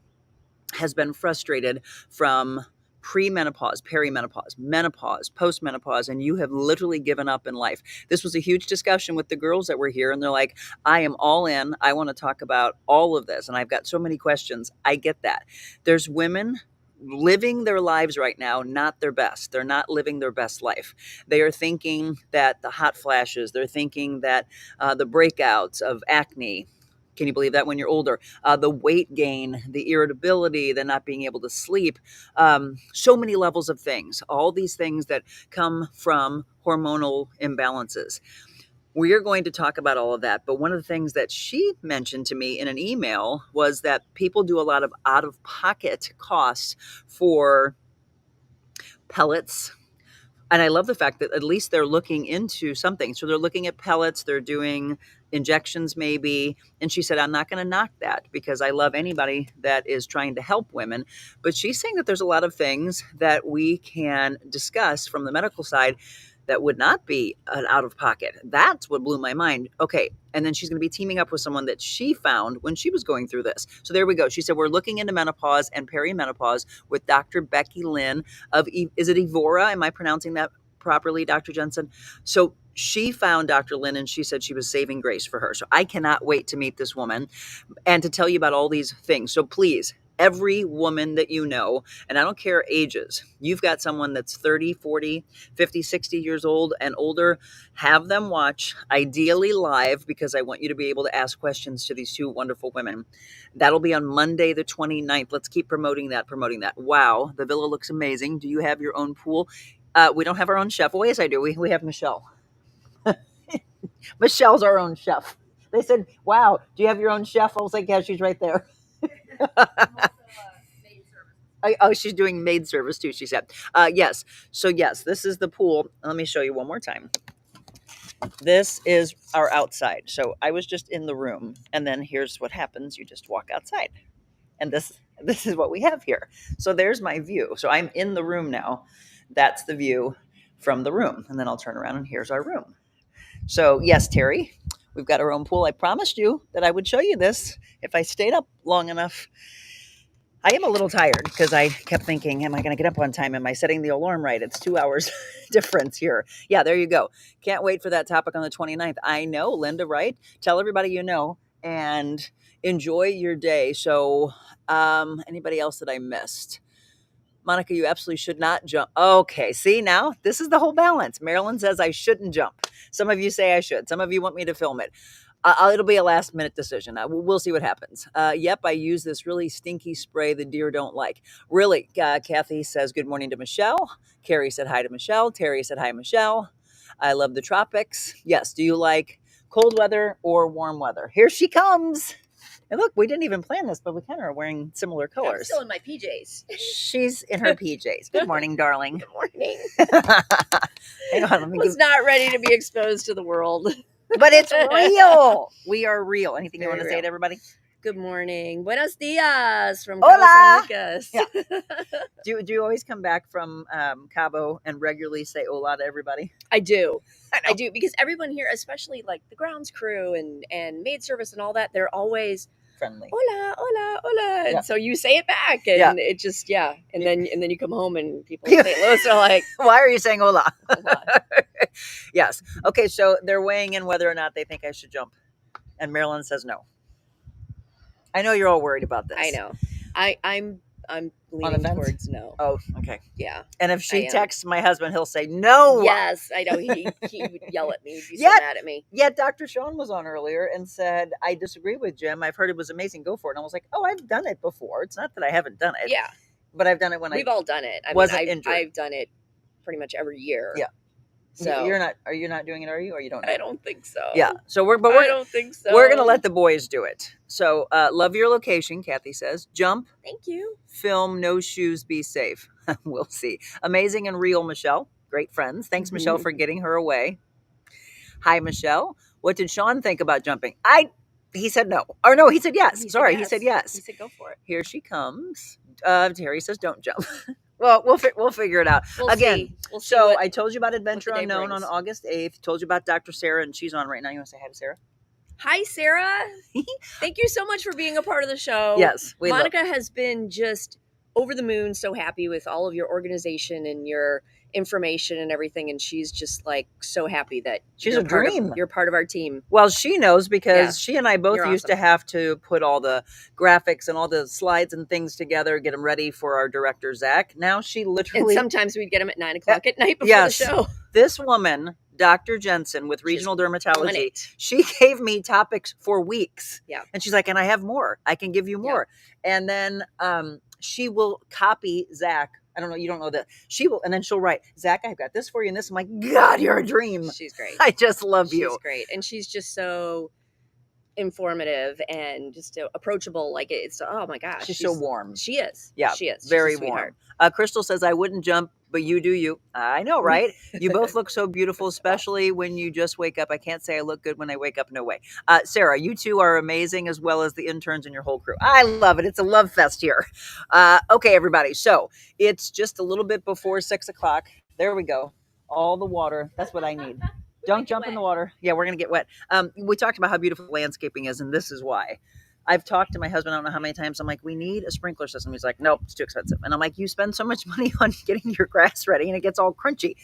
has been frustrated from premenopause, perimenopause, menopause, postmenopause, and you have literally given up in life. This was a huge discussion with the girls that were here, and they're like, I am all in. I want to talk about all of this, and I've got so many questions. I get that. There's women living their lives right now, not their best. They're not living their best life. They are thinking that the hot flashes, they're thinking that the breakouts of acne, can you believe that when you're older? The weight gain, the irritability, the not being able to sleep, so many levels of things, all these things that come from hormonal imbalances. We are going to talk about all of that. But one of the things that she mentioned to me in an email was that people do a lot of out-of-pocket costs for pellets. And I love the fact that at least they're looking into something. So they're looking at pellets, they're doing injections maybe. And she said, I'm not going to knock that because I love anybody that is trying to help women. But she's saying that there's a lot of things that we can discuss from the medical side that would not be an out of pocket. That's what blew my mind. Okay. And then she's going to be teaming up with someone that she found when she was going through this. So there we go. She said, we're looking into menopause and perimenopause with Dr. Becky Lynn of, is it Evora? Am I pronouncing that properly, Dr. Jensen? So she found Dr. Lynn and she said she was saving grace for her. So I cannot wait to meet this woman and to tell you about all these things. So please, every woman that you know, and I don't care ages, you've got someone that's 30, 40, 50, 60 years old and older, have them watch, ideally live, because I want you to be able to ask questions to these two wonderful women. That'll be on Monday the 29th. Let's keep promoting that. Wow, the villa looks amazing. Do you have your own pool? We don't have our own chef. Well, yes, I do. We have Michelle. Michelle's our own chef. They said, wow, do you have your own chef? I was like, yeah, she's right there. Oh, she's doing maid service too, she said. Yes. So yes, this is the pool. Let me show you one more time. This is our outside. So I was just in the room, and then here's what happens. You just walk outside. And this is what we have here. So there's my view. So I'm in the room now. That's the view from the room. And then I'll turn around and here's our room. So yes, Terry, we've got our own pool. I promised you that I would show you this if I stayed up long enough. I am a little tired because I kept thinking, am I going to get up on time? Am I setting the alarm right? It's 2 hours difference here. Yeah, there you go. Can't wait for that topic on the 29th. I know, Linda, right? Tell everybody you know and enjoy your day. So anybody else that I missed? Monica, you absolutely should not jump. Okay, see now, this is the whole balance. Marilyn says I shouldn't jump. Some of you say I should. Some of you want me to film it. It'll be a last minute decision. We'll see what happens. Yep, I use this really stinky spray the deer don't like. Really, Kathy says good morning to Michelle. Carrie said hi to Michelle. Terry said hi, Michelle. I love the tropics. Yes, do you like cold weather or warm weather? Here she comes. And look, we didn't even plan this, but we kind of are wearing similar colors. I'm still in my PJs. She's in her PJs. Good morning, darling. Good morning. Hang on, let me was not ready to be exposed to the world. But it's real. We are real. Anything you want to say to everybody? Good morning. Buenos dias from Hola. Cabo San Lucas. Yeah. Do you always come back from Cabo and regularly say hola to everybody? I do. I do, because everyone here, especially like the grounds crew and maid service and all that, they're always friendly. Hola, hola, hola. Yeah. And so you say it back, and Yeah. it just and then you come home and people in St. Louis are like, why are you saying hola? hola. Yes. Okay, so they're weighing in whether or not they think I should jump. And Marilyn says no. I know you're all worried about this. I know. I'm leaning towards no. Oh, okay. Yeah. And if she texts my husband, he'll say no. Yes, I know. He would yell at me. He'd be so Yet- mad at me. Yet Dr. Sean was on earlier and said, I disagree with Jim. I've heard it was amazing. Go for it. And I was like, oh, I've done it before. It's not that I haven't done it. Yeah. But I've done it when We've all done it. I wasn't mean, injured. I've done it pretty much every year. Yeah. So Are you not doing it, are you? Or you don't know? I don't think so. Yeah. So I don't think so. We're gonna let the boys do it. So love your location, Kathy says. Jump, Thank you. film, no shoes, be safe. We'll see. Amazing and real, Michelle. Great friends. Thanks, Michelle, for getting her away. Hi, Michelle. What did Sean think about jumping? He said no. Or no, he said yes. He said yes. He said go for it. Here she comes. Terry says don't jump. Well, we'll figure it out. We'll Again, see. We'll see so what- I told you about Adventure day Unknown brings. on August 8th. Told you about Dr. Sarah, and she's on right now. You want to say hi to Sarah? Hi, Sarah. Thank you so much for being a part of the show. Yes, we love- Monica has been just over the moon, so happy with all of your organization and your information and everything, and she's just like so happy that She's you're a part of- dream. you're part of our team. Well, she knows because Yeah. she and I both You're used awesome. to have to put all the graphics and all the slides and things together, get them ready for our director, Zach. Now she And literally... sometimes we'd get them at 9:00 at night before Yes. the show. This woman, Dr. Jensen with Regional on Dermatology, it. she gave me topics for weeks. Yeah. And she's like, and I have more. I can give you more. And then she will copy Zach. I don't know. You don't know that. She will, and then she'll write, Zach, I've got this for you and this. I'm like, God, you're a dream. She's great. I just love you. She's great. And she's just so informative and just approachable. Like it's, oh my gosh. She's so warm. She is. Yeah, She is. She's very a sweetheart. warm. Crystal says, I wouldn't jump, but you do you. I know, right? You both look so beautiful, especially when you just wake up. I can't say I look good when I wake up. No way. Sarah, you two are amazing, as well as the interns and your whole crew. I love it. It's a love fest here. Okay, everybody. So it's just a little bit before 6 o'clock. There we go. All the water. That's what I need. Don't jump in the water. Yeah, we're going to get wet. We talked about how beautiful landscaping is, and this is why. I've talked to my husband, I don't know how many times. I'm like, we need a sprinkler system. He's like, nope, it's too expensive. And I'm like, you spend so much money on getting your grass ready, and it gets all crunchy.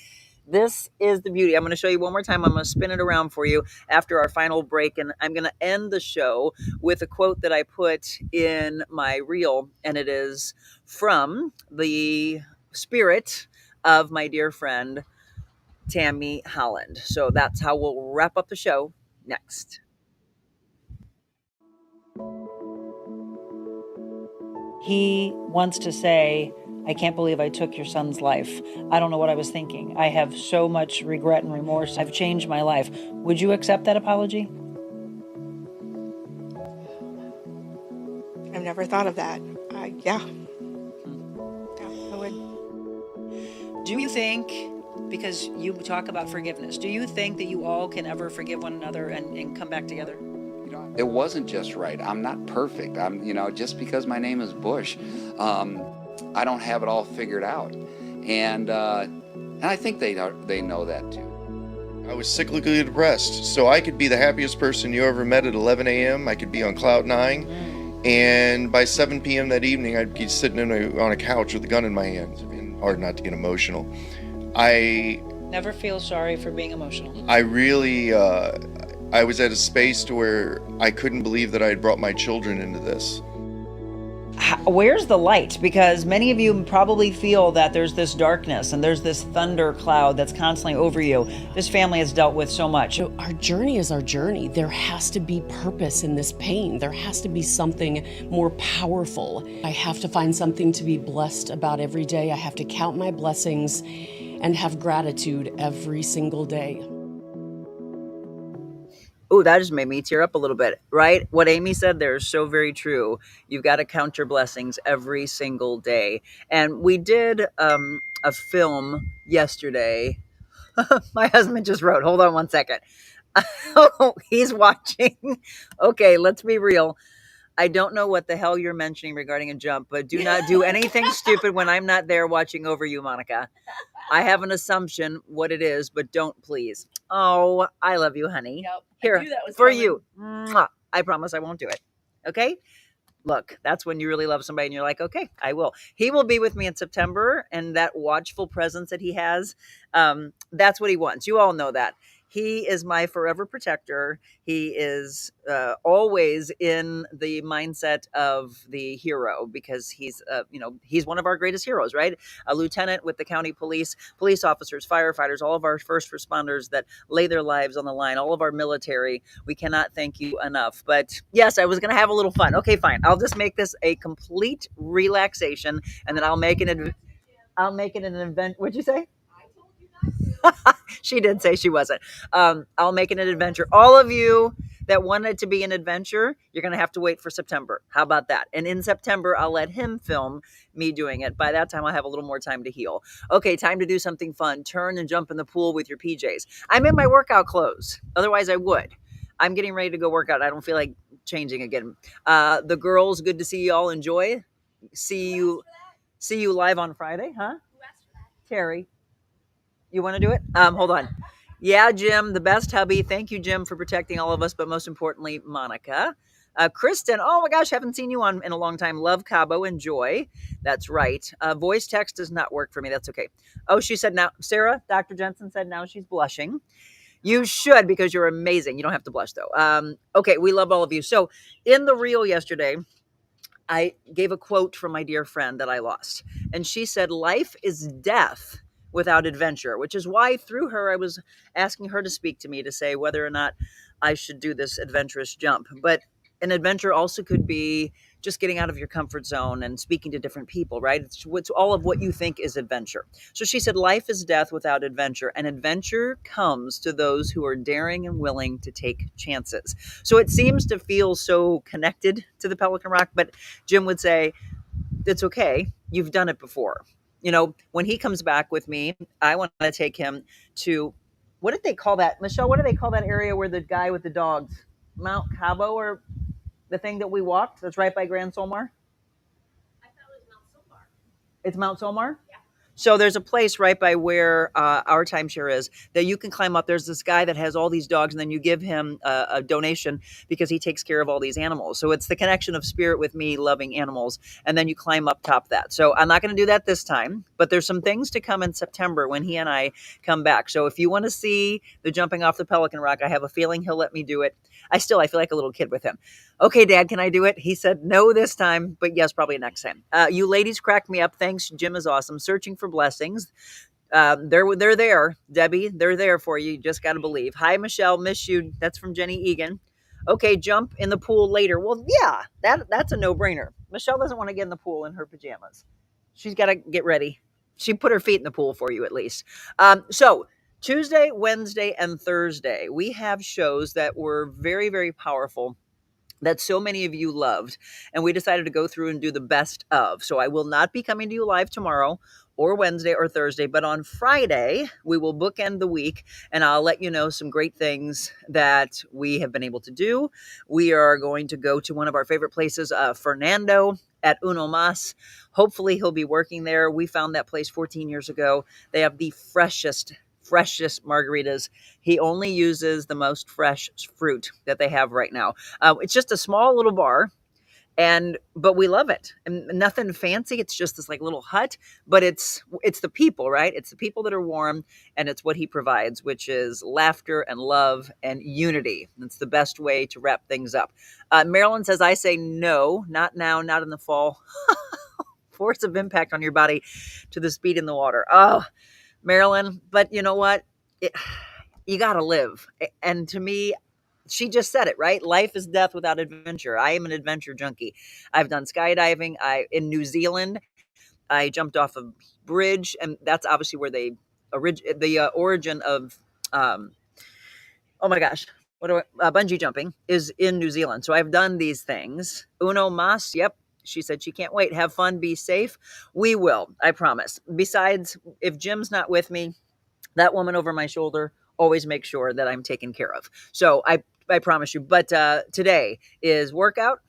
This is the beauty. I'm going to show you one more time. I'm going to spin it around for you after our final break, and I'm going to end the show with a quote that I put in my reel, and it is from the spirit of my dear friend, Tammie Holland. So that's how we'll wrap up the show next. He wants to say, I can't believe I took your son's life. I don't know what I was thinking. I have so much regret and remorse. I've changed my life. Would you accept that apology? I've never thought of that. Yeah, I would. Do you think, because you talk about forgiveness, do you think that you all can ever forgive one another and come back together? It wasn't just right. I'm not perfect. Just because my name is Bush, I don't have it all figured out. And I think they know that too. I was cyclically depressed, so I could be the happiest person you ever met at 11 a.m. I could be on cloud 9, and by 7 p.m. that evening, I'd be sitting on a couch with a gun in my hands. I mean, hard not to get emotional. I Never feel sorry for being emotional. really, I was at a space to where I couldn't believe that I had brought my children into this. Where's the light? Because many of you probably feel that there's this darkness and there's this thunder cloud that's constantly over you. This family has dealt with so much. Our journey is our journey. There has to be purpose in this pain. There has to be something more powerful. I have to find something to be blessed about every day. I have to count my blessings and have gratitude every single day. Oh, that just made me tear up a little bit, right? What Amy said there is so very true. You've got to count your blessings every single day. And we did a film yesterday. My husband just wrote, hold on one second. Oh, he's watching. Okay, let's be real. I don't know what the hell you're mentioning regarding a jump, but do not do anything stupid when I'm not there watching over you, Monica. I have an assumption what it is, but don't please. Oh, I love you, honey. Yep. Here, I knew that was for coming. you. Mwah. I promise I won't do it. Okay? Look, that's when you really love somebody and you're like, okay, I will. He will be with me in September, and that watchful presence that he has, that's what he wants. You all know that. He is my forever protector. He is always in the mindset of the hero because he's one of our greatest heroes, right? A lieutenant with the county police, police officers, firefighters, all of our first responders that lay their lives on the line, all of our military. We cannot thank you enough. But yes, I was going to have a little fun. Okay, fine. I'll just make this a complete relaxation, and then I'll make it an event. What'd you say? She did say she wasn't. I'll make it an adventure. All of you that want it to be an adventure, you're going to have to wait for September. How about that? And in September, I'll let him film me doing it. By that time, I'll have a little more time to heal. Okay, time to do something fun. Turn and jump in the pool with your PJs. I'm in my workout clothes. Otherwise, I would. I'm getting ready to go work out. I don't feel like changing again. The girls, good to see you all. Enjoy. See you live on Friday, huh? Terry. You want to do it? Hold on. Yeah, Jim, the best hubby. Thank you, Jim, for protecting all of us, but most importantly, Monica. Kristen, oh my gosh, haven't seen you on in a long time. Love Cabo, enjoy. That's right. Voice text does not work for me. That's okay. Oh, she said now, Sarah, Dr. Jensen said now she's blushing. You should because you're amazing. You don't have to blush though. Okay, we love all of you. So in the reel yesterday, I gave a quote from my dear friend that I lost, and she said, "Life is death without adventure," which is why through her, I was asking her to speak to me to say whether or not I should do this adventurous jump. But an adventure also could be just getting out of your comfort zone and speaking to different people, right? It's all of what you think is adventure. So she said, life is death without adventure, and adventure comes to those who are daring and willing to take chances. So it seems to feel so connected to the Pelican Rock, but Jim would say, it's okay. You've done it before. When he comes back with me, I want to take him to, what did they call that? Michelle, what do they call that area where the guy with the dogs, Mount Cabo, or the thing that we walked that's right by Grand Solmar? I thought it was Mount Solmar. It's Mount Solmar? Yeah. So there's a place right by where our timeshare is that you can climb up. There's this guy that has all these dogs, and then you give him a donation because he takes care of all these animals. So it's the connection of spirit with me loving animals, and then you climb up top that. So I'm not going to do that this time, but there's some things to come in September when he and I come back. So if you want to see the jumping off the Pelican Rock, I have a feeling he'll let me do it. I feel like a little kid with him. Okay, Dad, can I do it? He said no this time, but yes, probably next time. You ladies cracked me up. Thanks. Jim is awesome. Searching for blessings. They're there, Debbie. They're there for you. You just got to believe. Hi, Michelle. Miss you. That's from Jenny Egan. Okay, jump in the pool later. Well, yeah, that's a no-brainer. Michelle doesn't want to get in the pool in her pajamas. She's got to get ready. She put her feet in the pool for you at least. So Tuesday, Wednesday, and Thursday, we have shows that were very, very powerful that so many of you loved, and we decided to go through and do the best of. So I will not be coming to you live tomorrow or Wednesday or Thursday, but on Friday, we will bookend the week, and I'll let you know some great things that we have been able to do. We are going to go to one of our favorite places, Fernando at Uno Mas. Hopefully he'll be working there. We found that place 14 years ago. They have the freshest margaritas. He only uses the most fresh fruit that they have right now. It's just a small little bar, but we love it. And nothing fancy. It's just this like little hut, but it's the people, right? It's the people that are warm, and it's what he provides, which is laughter and love and unity. It's the best way to wrap things up. Marilyn says, I say no, not now, not in the fall. Force of impact on your body to the speed in the water. Oh, Marilyn, but you know what? You got to live. And to me, she just said it, right? Life is death without adventure. I am an adventure junkie. I've done skydiving. In New Zealand, I jumped off a bridge, and that's obviously where the origin of, oh my gosh, bungee jumping is in New Zealand. So I've done these things. Uno Mas, yep. She said she can't wait. Have fun. Be safe. We will. I promise. Besides, if Jim's not with me, that woman over my shoulder always makes sure that I'm taken care of. So I promise you. But today is workout,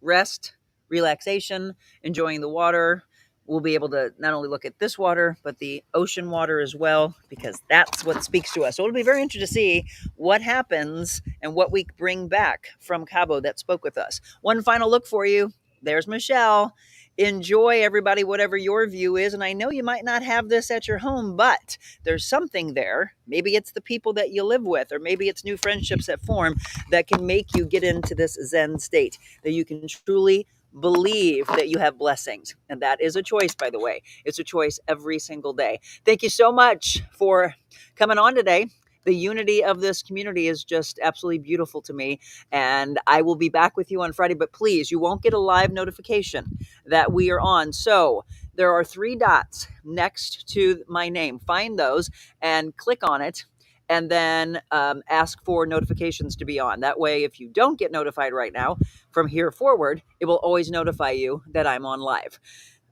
rest, relaxation, enjoying the water. We'll be able to not only look at this water, but the ocean water as well, because that's what speaks to us. So it'll be very interesting to see what happens and what we bring back from Cabo that spoke with us. One final look for you. There's Michelle. Enjoy, everybody, whatever your view is. And I know you might not have this at your home, but there's something there. Maybe it's the people that you live with, or maybe it's new friendships that form that can make you get into this Zen state, that you can truly believe that you have blessings. And that is a choice, by the way. It's a choice every single day. Thank you so much for coming on today. The unity of this community is just absolutely beautiful to me. And I will be back with you on Friday, but please, you won't get a live notification that we are on. So there are 3 dots next to my name. Find those and click on it, and then ask for notifications to be on. That way, if you don't get notified right now, from here forward, it will always notify you that I'm on live.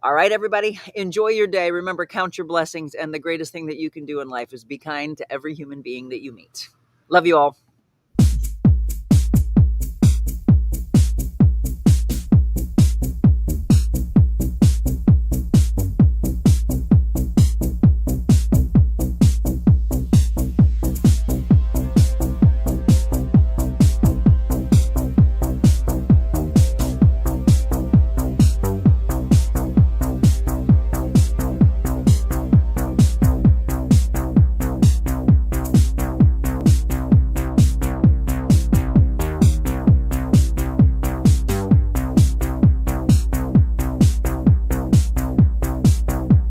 All right, everybody, enjoy your day. Remember, count your blessings. And the greatest thing that you can do in life is be kind to every human being that you meet. Love you all.